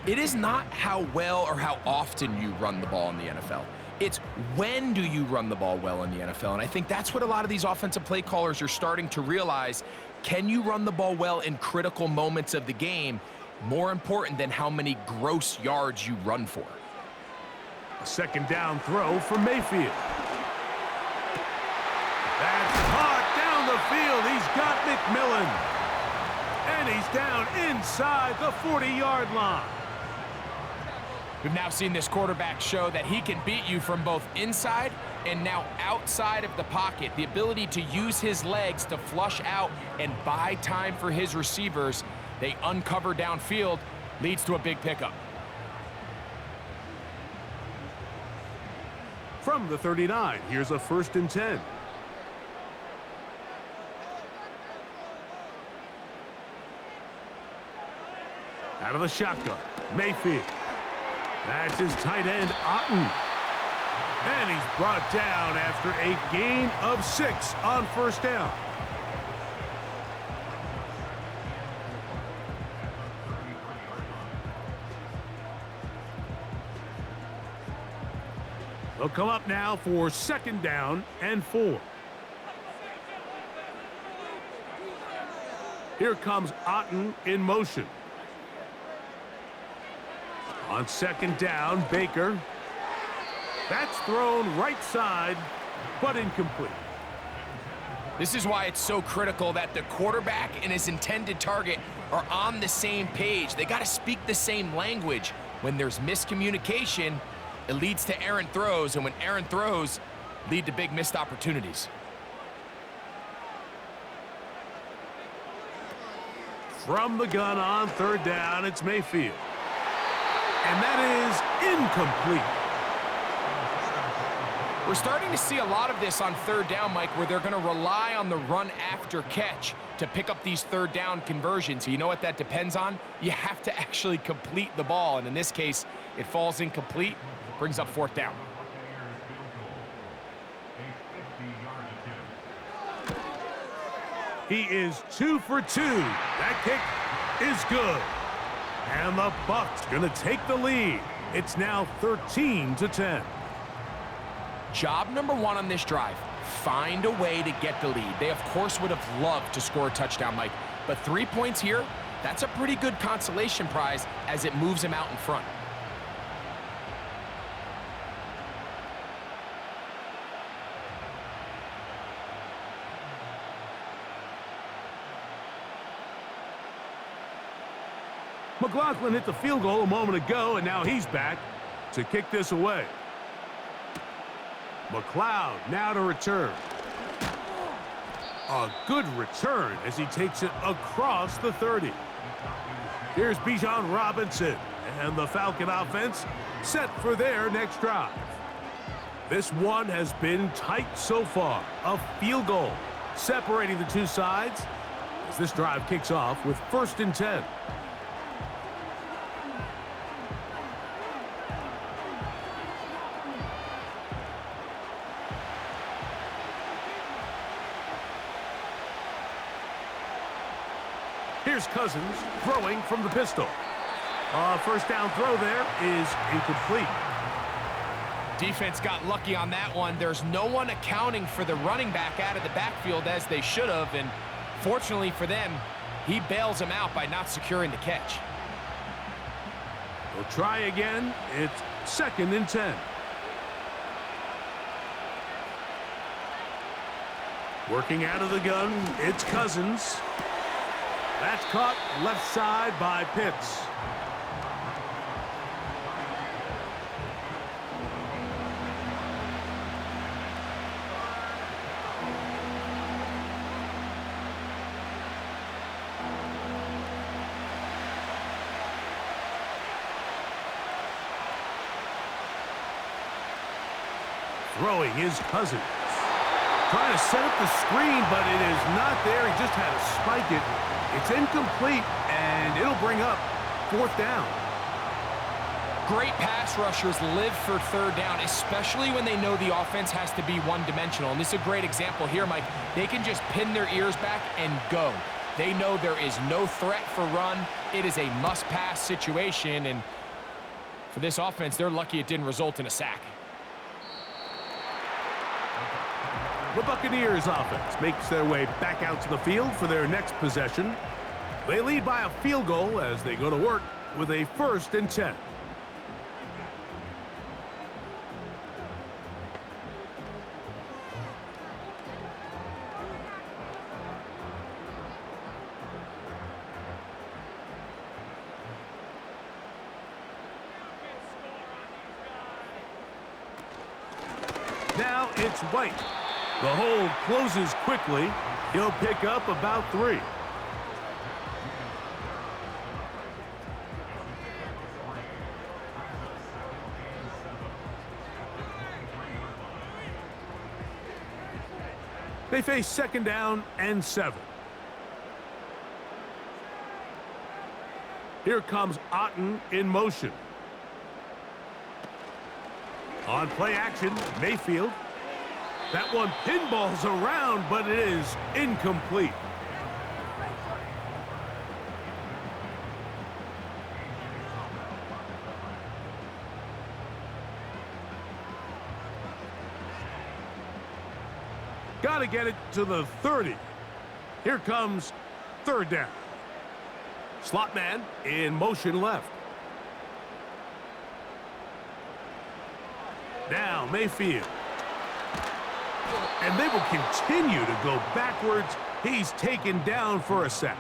It is not how well or how often you run the ball in the NFL. It's when do you run the ball well in the NFL, and I think that's what a lot of these offensive play callers are starting to realize. Can you run the ball well in critical moments of the game? More important than how many gross yards you run for. A second down throw from Mayfield. That's caught down the field. He's got McMillan. And he's down inside the 40-yard line. We've now seen this quarterback show that he can beat you from both inside and now outside of the pocket. The ability to use his legs to flush out and buy time for his receivers. They uncover downfield, leads to a big pickup. From the 39, here's a 1st and 10. Out of the shotgun, Mayfield. That's his tight end, Otten. And he's brought down after a gain of 6 on 1st down. They'll come up now for 2nd down and 4. Here comes Otten in motion. On 2nd down, Baker. That's thrown right side, but incomplete. This is why it's so critical that the quarterback and his intended target are on the same page. They got to speak the same language. When there's miscommunication, it leads to errant throws, and when errant throws lead to big missed opportunities. From the gun on 3rd down, it's Mayfield. And that is incomplete. We're starting to see a lot of this on 3rd down, Mike, where they're going to rely on the run after catch to pick up these 3rd down conversions. You know what that depends on? You have to actually complete the ball, and in this case, it falls incomplete, brings up 4th down. He is 2 for 2. That kick is good. And the Bucs going to take the lead. It's now 13-10. Job number 1 on this drive, find a way to get the lead. They, of course, would have loved to score a touchdown, Mike. But 3 points here, that's a pretty good consolation prize as it moves him out in front. McLaughlin hit the field goal a moment ago, and now he's back to kick this away. McLeod now to return. A good return as he takes it across the 30. Here's Bijan Robinson, and the Falcon offense set for their next drive. This one has been tight so far. A field goal separating the two sides as this drive kicks off with 1st and 10. Here's Cousins throwing from the pistol. 1st down throw there is incomplete. Defense got lucky on that one. There's no one accounting for the running back out of the backfield as they should have, and fortunately for them, he bails him out by not securing the catch. We'll try again. It's 2nd and 10. Working out of the gun, it's Cousins. That's caught left side by Pitts. Throwing is Cousins. Trying to set up the screen, but it is not there. He just had to spike it. It's incomplete, and it'll bring up 4th down. Great pass rushers live for 3rd down, especially when they know the offense has to be one-dimensional. And this is a great example here, Mike. They can just pin their ears back and go. They know there is no threat for run. It is a must-pass situation, and for this offense, they're lucky it didn't result in a sack. The Buccaneers offense makes their way back out to the field for their next possession. They lead by a field goal as they go to work with a 1st and 10. Now it's White. The hold closes quickly. He'll pick up about 3. They face 2nd down and 7. Here comes Otten in motion. On play action, Mayfield. That one pinballs around, but it is incomplete. Got to get it to the 30. Here comes 3rd down. Slot man in motion left. Now Mayfield. And they will continue to go backwards. He's taken down for a sack.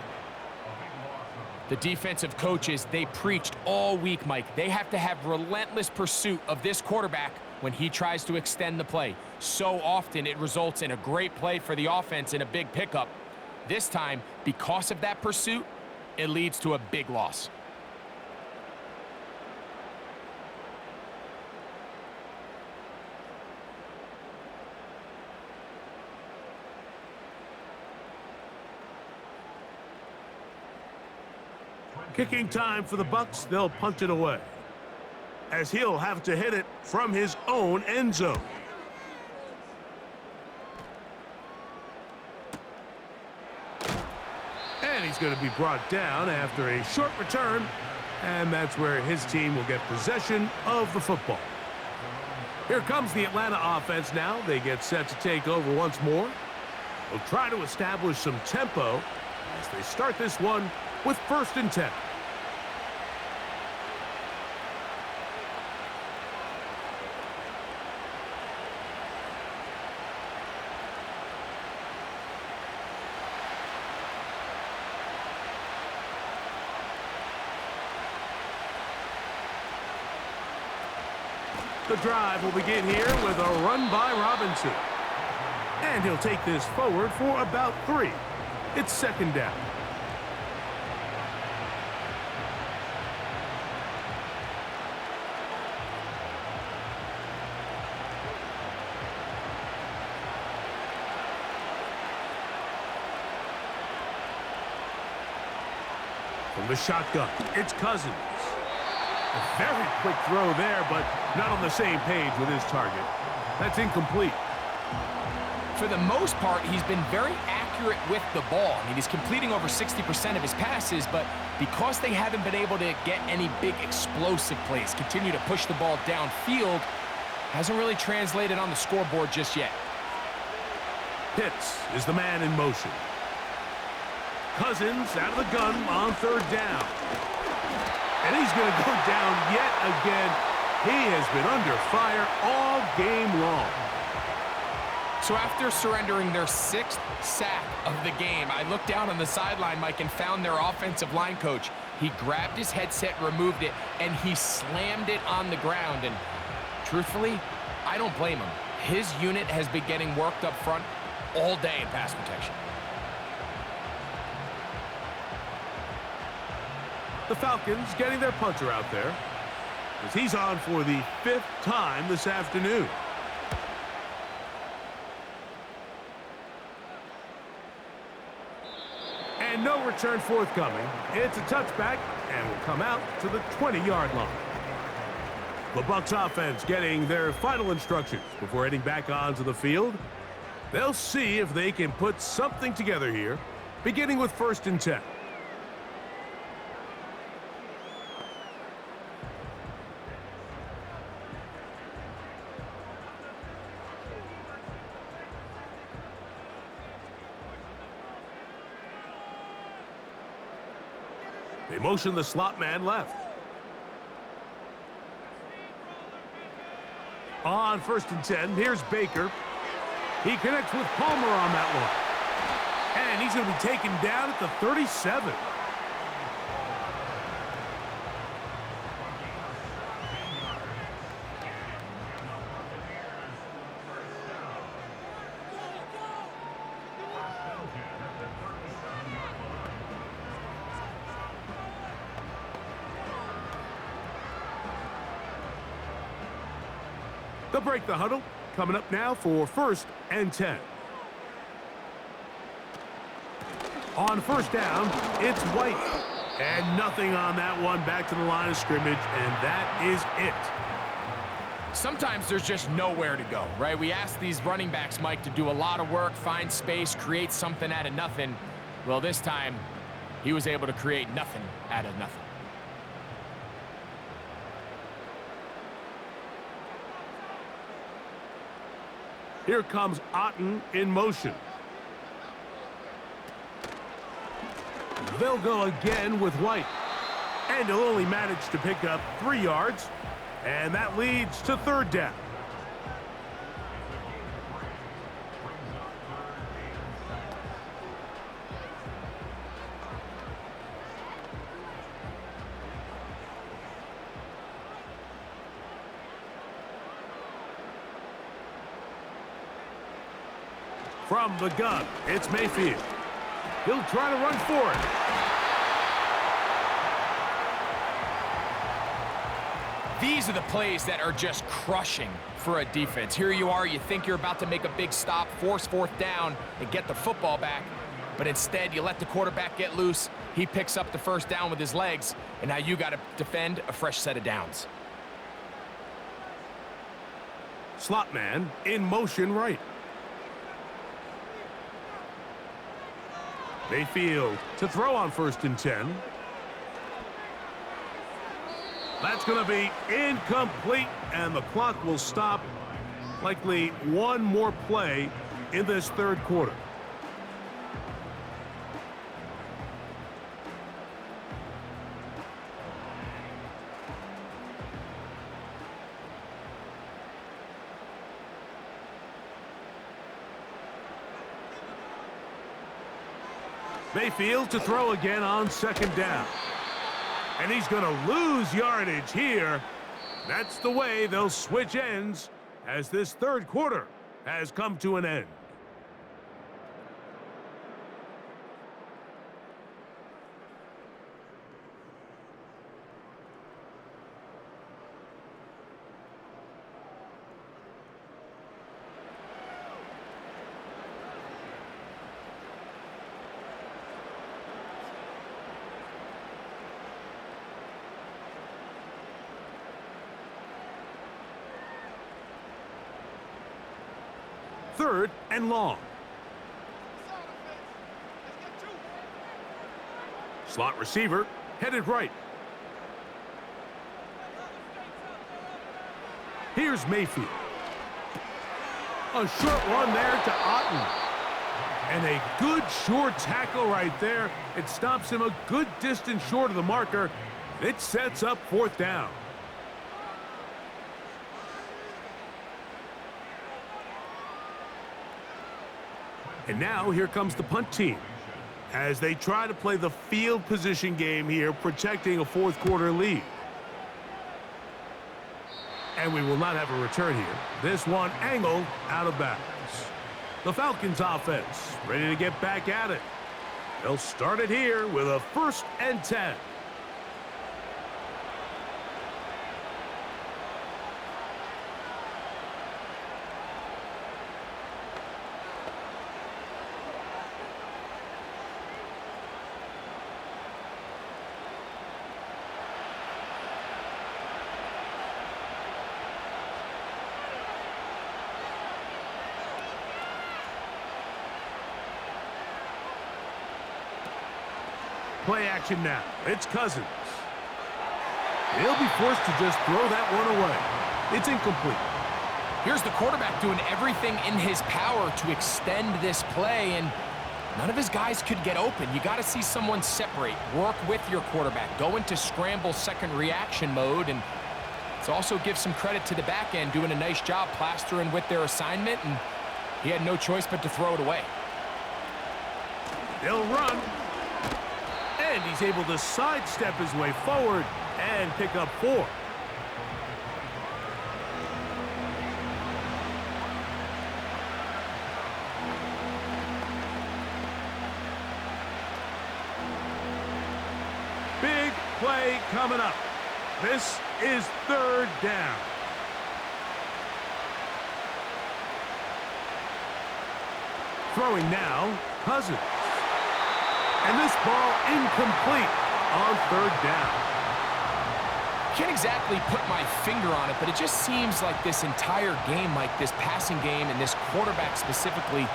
The defensive coaches, they preached all week, Mike. They have to have relentless pursuit of this quarterback when he tries to extend the play. So often it results in a great play for the offense and a big pickup. This time, because of that pursuit, it leads to a big loss. Kicking time for the Bucs. They'll punt it away, as he'll have to hit it from his own end zone. And he's going to be brought down after a short return, and that's where his team will get possession of the football. Here comes the Atlanta offense now. They get set to take over once more. They'll try to establish some tempo as they start this one with 1st and 10. The drive will begin here with a run by Robinson. And he'll take this forward for about 3. It's 2nd down. From the shotgun, it's Cousins. A very quick throw there, but not on the same page with his target. That's incomplete. For the most part, he's been very accurate with the ball. I mean, he's completing over 60% of his passes, but because they haven't been able to get any big explosive plays, continue to push the ball downfield, hasn't really translated on the scoreboard just yet. Pitts is the man in motion. Cousins out of the gun on 3rd down. And he's going to go down yet again. He has been under fire all game long. So after surrendering their 6th sack of the game, I looked down on the sideline, Mike, and found their offensive line coach. He grabbed his headset, removed it, and he slammed it on the ground. And truthfully, I don't blame him. His unit has been getting worked up front all day in pass protection. The Falcons getting their punter out there, as he's on for the 5th time this afternoon. And no return forthcoming. It's a touchback and will come out to the 20-yard line. The Bucs offense getting their final instructions before heading back onto the field. They'll see if they can put something together here beginning with 1st and 10. They motion the slot man left. On 1st and 10, here's Baker. He connects with Palmer on that one. And he's going to be taken down at the 37. They'll break the huddle. Coming up now for 1st and 10. On 1st down, it's White. And nothing on that one. Back to the line of scrimmage, and that is it. Sometimes there's just nowhere to go, right? We ask these running backs, Mike, to do a lot of work, find space, create something out of nothing. Well, this time, he was able to create nothing out of nothing. Here comes Otten in motion. They'll go again with White. And he'll only manage to pick up 3 yards. And that leads to 3rd down. From the gun, it's Mayfield. He'll try to run for it. These are the plays that are just crushing for a defense. Here you are, you think you're about to make a big stop, force 4th down, and get the football back. But instead, you let the quarterback get loose. He picks up the 1st down with his legs, and now you got to defend a fresh set of downs. Slot man in motion right. Mayfield to throw on 1st and 10. That's going to be incomplete, and the clock will stop. Likely one more play in this 3rd quarter. Mayfield to throw again on 2nd down. And he's going to lose yardage here. That's the way they'll switch ends as this 3rd quarter has come to an end. Third and long. Slot receiver headed right. Here's Mayfield. A short run there to Otten. And a good short tackle right there. It stops him a good distance short of the marker. It sets up 4th down. And now here comes the punt team as they try to play the field position game here, protecting a 4th quarter lead. And we will not have a return here. This one angled out of bounds. The Falcons offense ready to get back at it. They'll start it here with a 1st and 10. Play action now. It's Cousins. He'll be forced to just throw that one away. It's incomplete. Here's the quarterback doing everything in his power to extend this play, and none of his guys could get open. You got to see someone separate, work with your quarterback, go into scramble second reaction mode, and let's also give some credit to the back end doing a nice job plastering with their assignment, and he had no choice but to throw it away. They'll run, and he's able to sidestep his way forward and pick up 4. Big play coming up. This is 3rd down. Throwing now, Cousins. And this ball incomplete on 3rd down. Can't exactly put my finger on it, but it just seems like this entire game, like this passing game and this quarterback specifically,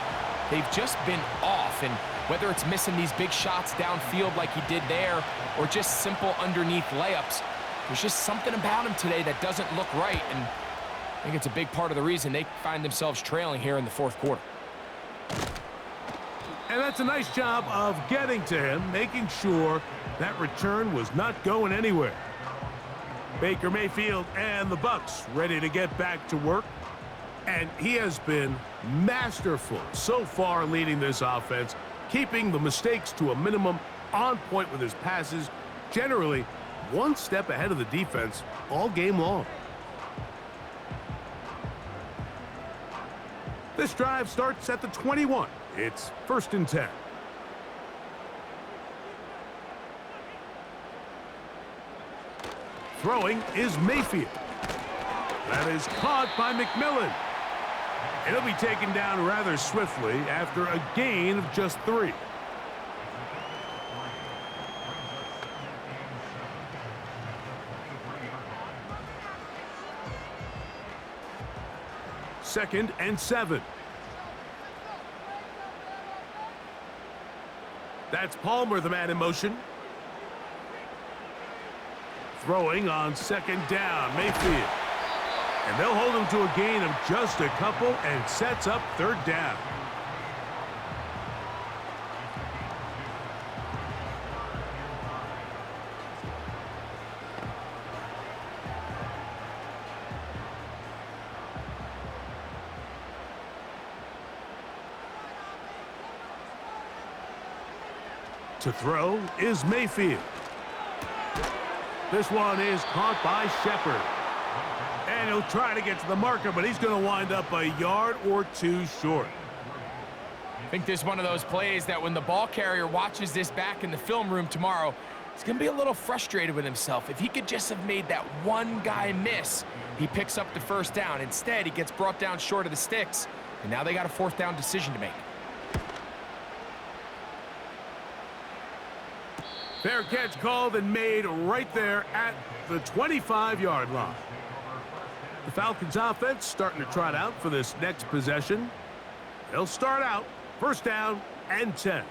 they've just been off. And whether it's missing these big shots downfield like he did there or just simple underneath layups, there's just something about him today that doesn't look right. And I think it's a big part of the reason they find themselves trailing here in the 4th quarter. And that's a nice job of getting to him, making sure that return was not going anywhere. Baker Mayfield and the Bucs ready to get back to work. And he has been masterful so far leading this offense, keeping the mistakes to a minimum, on point with his passes, generally one step ahead of the defense all game long. This drive starts at the 21. It's 1st and 10. Throwing is Mayfield. That is caught by McMillan. It'll be taken down rather swiftly after a gain of just 3. Second and 7. That's Palmer, the man in motion. Throwing on 2nd down, Mayfield. And they'll hold him to a gain of just a couple and sets up 3rd down. To throw is Mayfield. This one is caught by Shepard. And he'll try to get to the marker, but he's going to wind up a yard or 2 short. I think this is one of those plays that when the ball carrier watches this back in the film room tomorrow, he's going to be a little frustrated with himself. If he could just have made that one guy miss, he picks up the 1st down. Instead, he gets brought down short of the sticks, and now they got a 4th down decision to make. Fair catch called and made right there at the 25-yard line. The Falcons offense starting to trot out for this next possession. They'll start out 1st down and 10.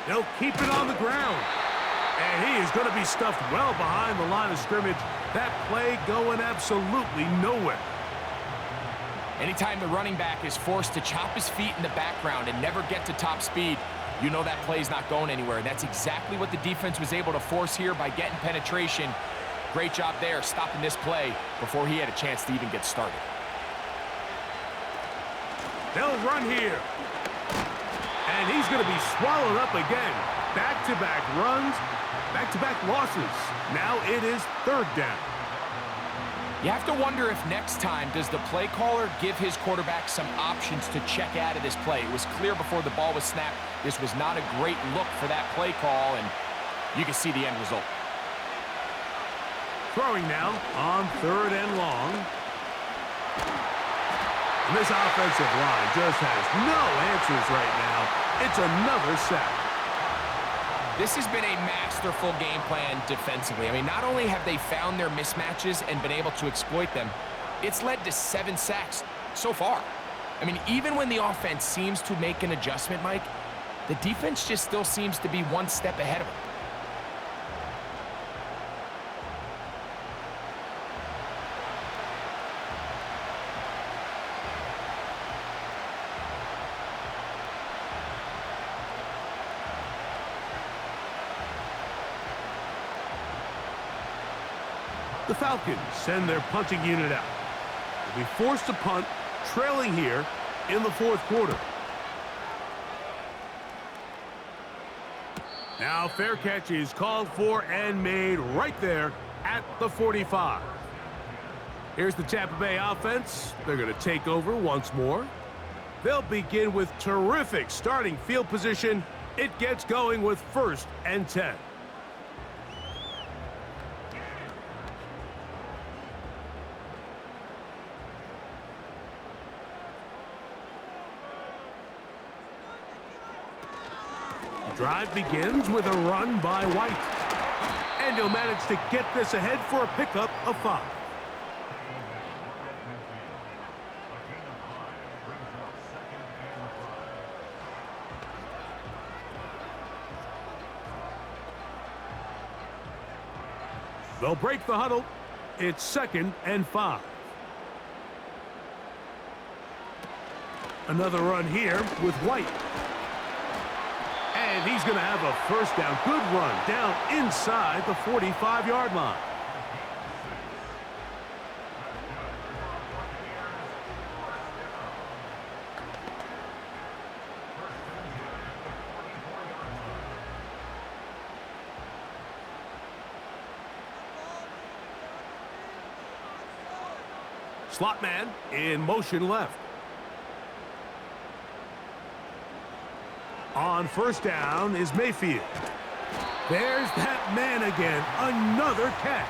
They'll keep it on the ground. And he is going to be stuffed well behind the line of scrimmage. That play going absolutely nowhere. Anytime the running back is forced to chop his feet in the background and never get to top speed, you know that play's not going anywhere. That's exactly what the defense was able to force here by getting penetration. Great job there, stopping this play before he had a chance to even get started. They'll run here. And he's going to be swallowed up again. Back-to-back runs, back-to-back losses. Now it is 3rd down. You have to wonder if next time does the play caller give his quarterback some options to check out of this play. It was clear before the ball was snapped. This was not a great look for that play call, and you can see the end result. Throwing now on 3rd and long. And this offensive line just has no answers right now. It's another sack. This has been a masterful game plan defensively. I mean, not only have they found their mismatches and been able to exploit them, it's led to 7 sacks so far. I mean, even when the offense seems to make an adjustment, Mike, the defense just still seems to be one step ahead of them. The Falcons send their punting unit out. They'll be forced to punt, trailing here in the 4th quarter. Now fair catch is called for and made right there at the 45. Here's the Tampa Bay offense. They're going to take over once more. They'll begin with terrific starting field position. It gets going with 1st and 10. Drive begins with a run by White. And he'll manage to get this ahead for a pickup of 5. They'll break the huddle. It's 2nd and 5. Another run here with White. And he's going to have a 1st down. Good run down inside the 45-yard line. Slot man in motion left. On 1st down is Mayfield. There's that man again. Another catch.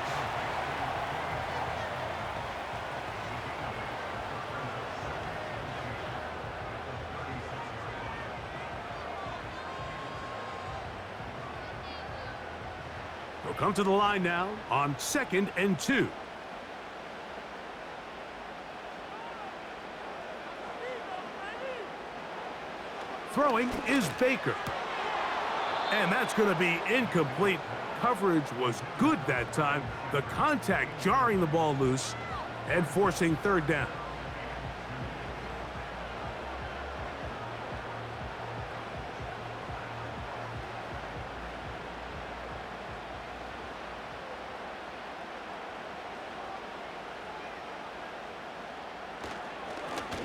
They'll come to the line now on 2nd and 2. Throwing is Baker. And that's going to be incomplete. Coverage was good that time. The contact jarring the ball loose and forcing 3rd down.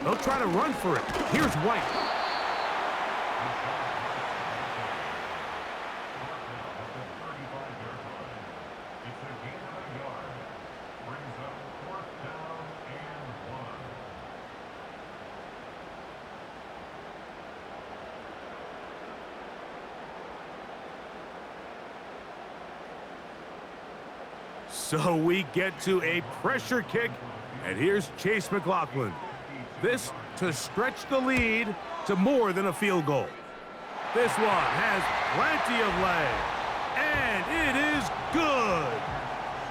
They'll try to run for it. Here's White. So we get to a pressure kick, and here's Chase McLaughlin. This to stretch the lead to more than a field goal. This one has plenty of leg, and it is good.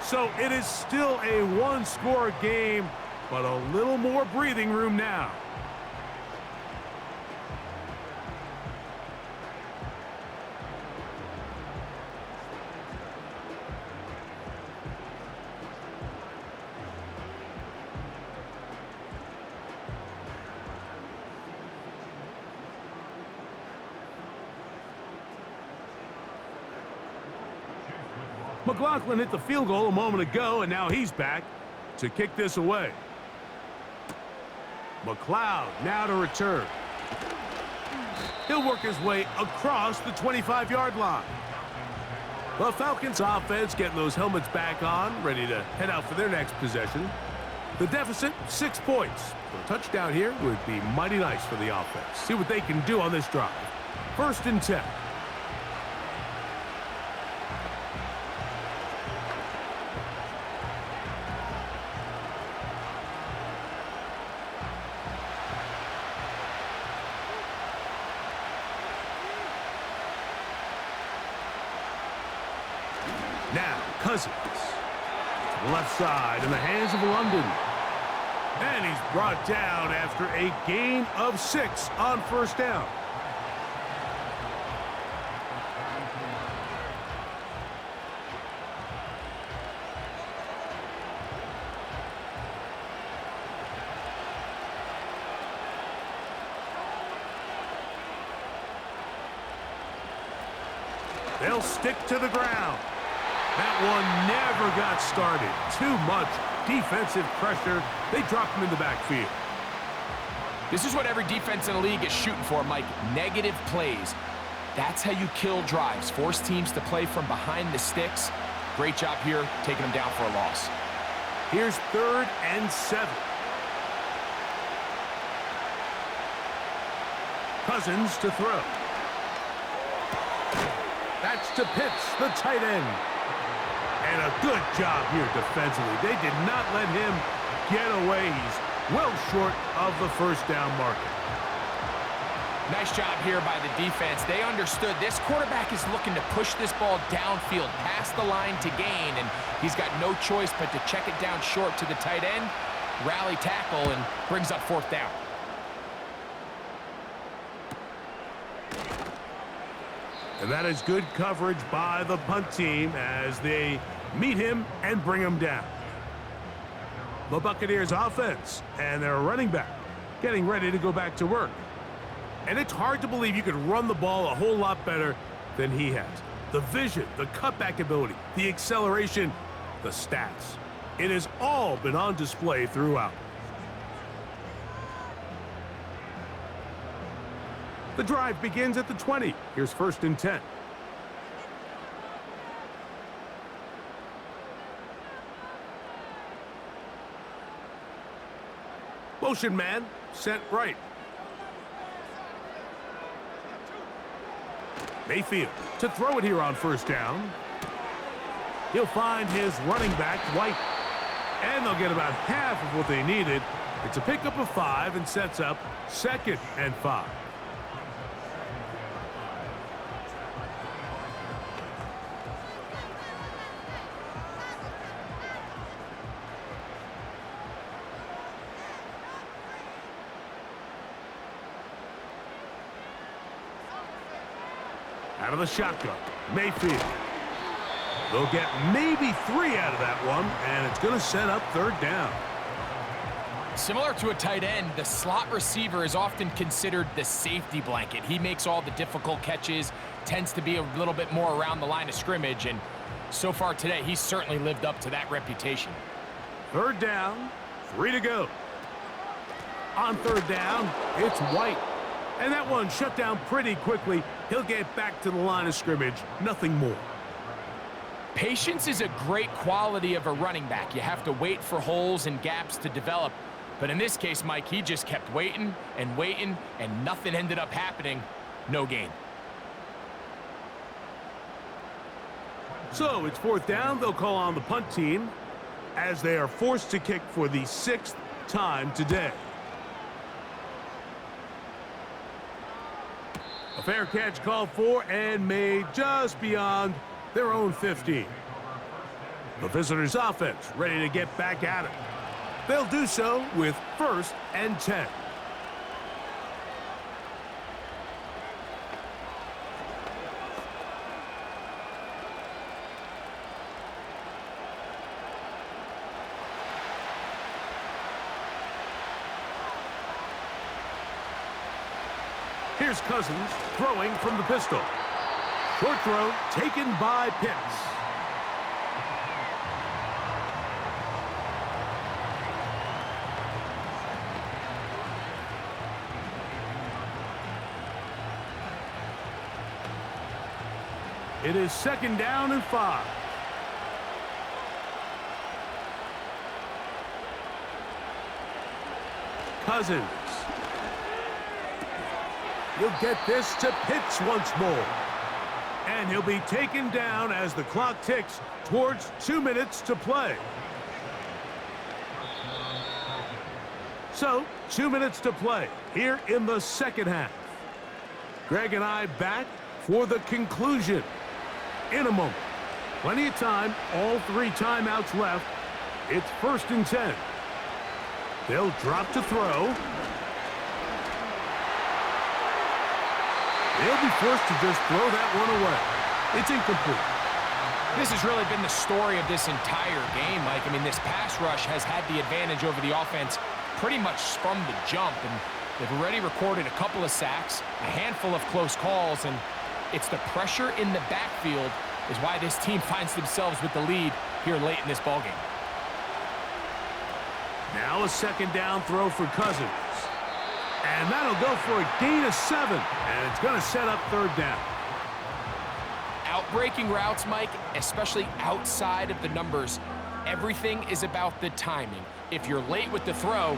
So it is still a 1-score game, but a little more breathing room now. McLaughlin hit the field goal a moment ago, and now he's back to kick this away. McLeod now to return. He'll work his way across the 25-yard line. The Falcons offense getting those helmets back on, ready to head out for their next possession. The deficit, 6 points. A touchdown here would be mighty nice for the offense. See what they can do on this drive. 1st and 10. Cousins. To the left side in the hands of London. And he's brought down after a gain of 6 on first down. They'll stick to the ground. That one never got started. Too much defensive pressure. They dropped him in the backfield. This is what every defense in the league is shooting for, Mike. Negative plays. That's how you kill drives. Force teams to play from behind the sticks. Great job here, taking them down for a loss. Here's 3rd and 7. Cousins to throw. That's to Pitts, the tight end. And a good job here defensively. They did not let him get away. He's well short of the first down marker. Nice job here by the defense. They understood this quarterback is looking to push this ball downfield past the line to gain, and he's got no choice but to check it down short to the tight end, rally tackle, and brings up 4th down. And that is good coverage by the punt team as they meet him and bring him down. The Buccaneers offense and their running back getting ready to go back to work. And it's hard to believe you could run the ball a whole lot better than he has. The vision, the cutback ability, the acceleration, the stats. It has all been on display throughout. The drive begins at the 20. Here's 1st and 10. Motion man, sent right. Mayfield to throw it here on 1st down. He'll find his running back, White. And they'll get about half of what they needed. It's a pickup of 5 and sets up 2nd and 5. Out of the shotgun, Mayfield. They'll get maybe 3 out of that one, and it's going to set up 3rd down. Similar to a tight end, the slot receiver is often considered the safety blanket. He makes all the difficult catches, tends to be a little bit more around the line of scrimmage, and so far today, he's certainly lived up to that reputation. 3rd down, 3 to go. On 3rd down, it's White. And that one shut down pretty quickly. He'll get back to the line of scrimmage, nothing more. Patience is a great quality of a running back. You have to wait for holes and gaps to develop. But in this case, Mike, he just kept waiting, and nothing ended up happening. No gain. So it's 4th down. They'll call on the punt team as they are forced to kick for the 6th time today. A fair catch called for and made just beyond their own 15. The visitors' offense ready to get back at it. They'll do so with 1st and 10. Here's Cousins throwing from the pistol. Short throw taken by Pitts. It is 2nd down and 5. Cousins. He'll get this to Pitts once more. And he'll be taken down as the clock ticks towards 2 minutes to play. So, 2 minutes to play here in the 2nd half. Greg and I back for the conclusion in a moment. Plenty of time, all 3 timeouts left. It's 1st and 10. They'll drop to throw. They'll be forced to just throw that one away. It's incomplete. This has really been the story of this entire game, Mike. I mean, this pass rush has had the advantage over the offense pretty much from the jump, and they've already recorded a couple of sacks, a handful of close calls, and it's the pressure in the backfield is why this team finds themselves with the lead here late in this ballgame. Now a 2nd down throw for Cousins. And that'll go for a gain of 7. And it's going to set up 3rd down. Outbreaking routes, Mike, especially outside of the numbers, everything is about the timing. If you're late with the throw,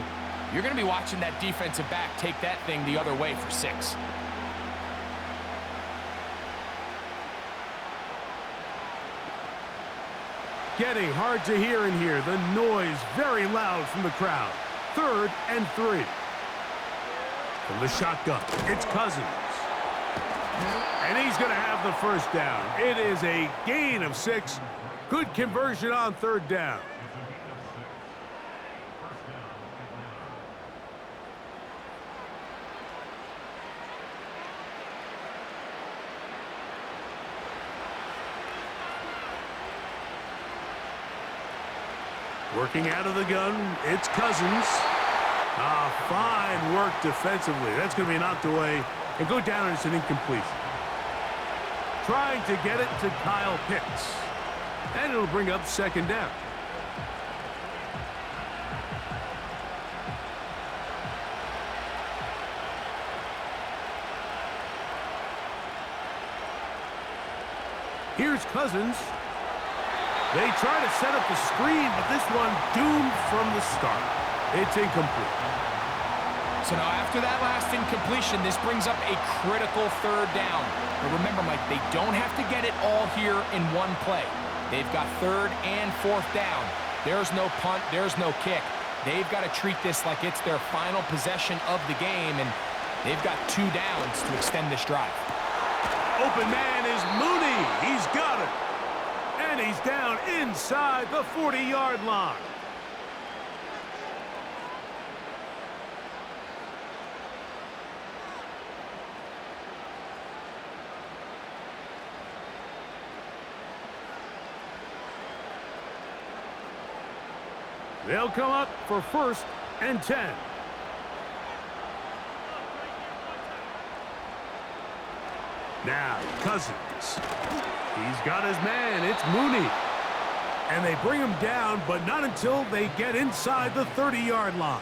you're going to be watching that defensive back take that thing the other way for 6. Getting hard to hear in here. The noise very loud from the crowd. 3rd and 3. From the shotgun, it's Cousins. And he's going to have the 1st down. It is a gain of 6. Good conversion on 3rd down. Working out of the gun, it's Cousins. Fine work defensively. That's going to be knocked away and go down, and it's an incompletion. Trying to get it to Kyle Pitts. And it'll bring up 2nd down. Here's Cousins. They try to set up the screen, but this one doomed from the start. It's incomplete. So now after that last incompletion, this brings up a critical 3rd down. But remember, Mike, they don't have to get it all here in one play. They've got 3rd and 4th down. There's no punt. There's no kick. They've got to treat this like it's their final possession of the game, and they've got 2 downs to extend this drive. Open man is Mooney. He's got it. And he's down inside the 40-yard line. They'll come up for 1st and 10. Now, Cousins. He's got his man. It's Mooney. And they bring him down, but not until they get inside the 30-yard line.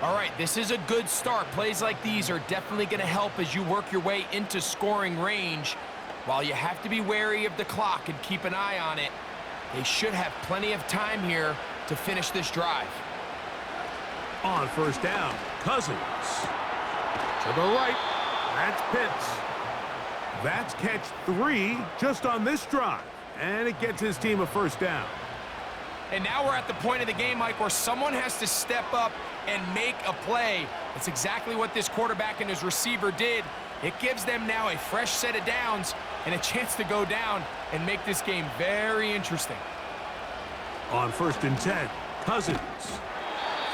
All right, this is a good start. Plays like these are definitely going to help as you work your way into scoring range. While you have to be wary of the clock and keep an eye on it, they should have plenty of time here to finish this drive. On 1st down, Cousins. To the right, that's Pitts. That's catch 3 just on this drive. And it gets his team a 1st down. And now we're at the point of the game, Mike, where someone has to step up and make a play. That's exactly what this quarterback and his receiver did. It gives them now a fresh set of downs and a chance to go down and make this game very interesting. On 1st and 10, Cousins.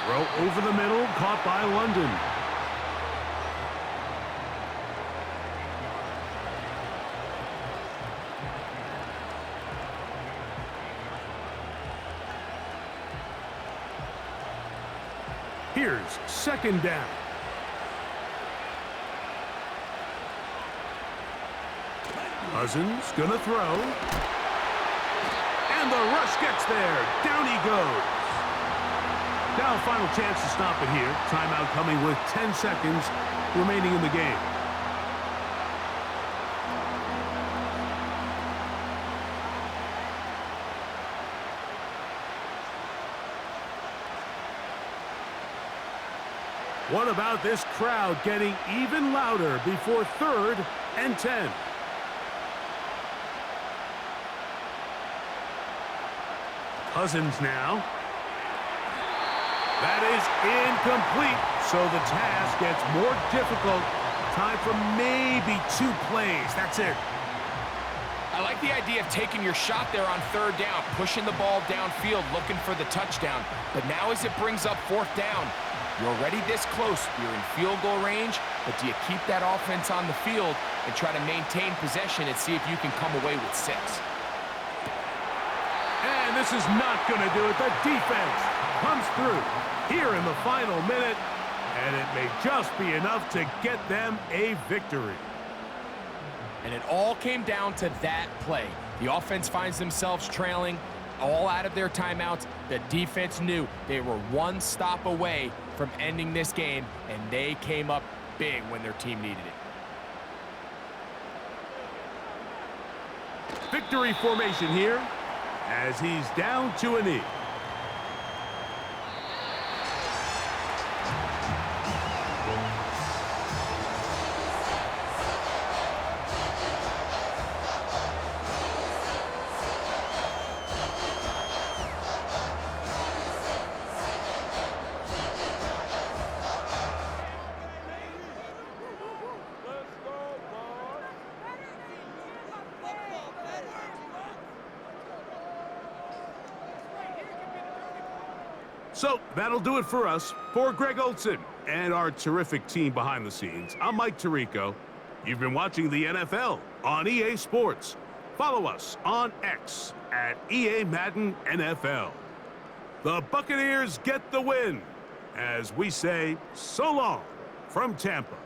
Throw over the middle, caught by London. Here's 2nd down. Cousins gonna throw. And the rush gets there. Down he goes. Now final chance to stop it here. Timeout coming with 10 seconds remaining in the game. What about this crowd getting even louder before 3rd and 10? Cousins now. That is incomplete, so the task gets more difficult. Time for maybe 2 plays. That's it. I like the idea of taking your shot there on third down, pushing the ball downfield, looking for the touchdown. But now as it brings up fourth down, you're already this close. You're in field goal range, but do you keep that offense on the field and try to maintain possession and see if you can come away with 6? And this is not going to do it. The defense comes through here in the final minute, and it may just be enough to get them a victory. And it all came down to that play. The offense finds themselves trailing, all out of their timeouts. The defense knew they were one stop away from ending this game, and they came up big when their team needed it. Victory formation here as he's down to a knee. So that'll do it for us. For Greg Olson and our terrific team behind the scenes, I'm Mike Tirico. You've been watching the NFL on EA Sports. Follow us on X at EA Madden NFL. The Buccaneers get the win as we say so long from Tampa.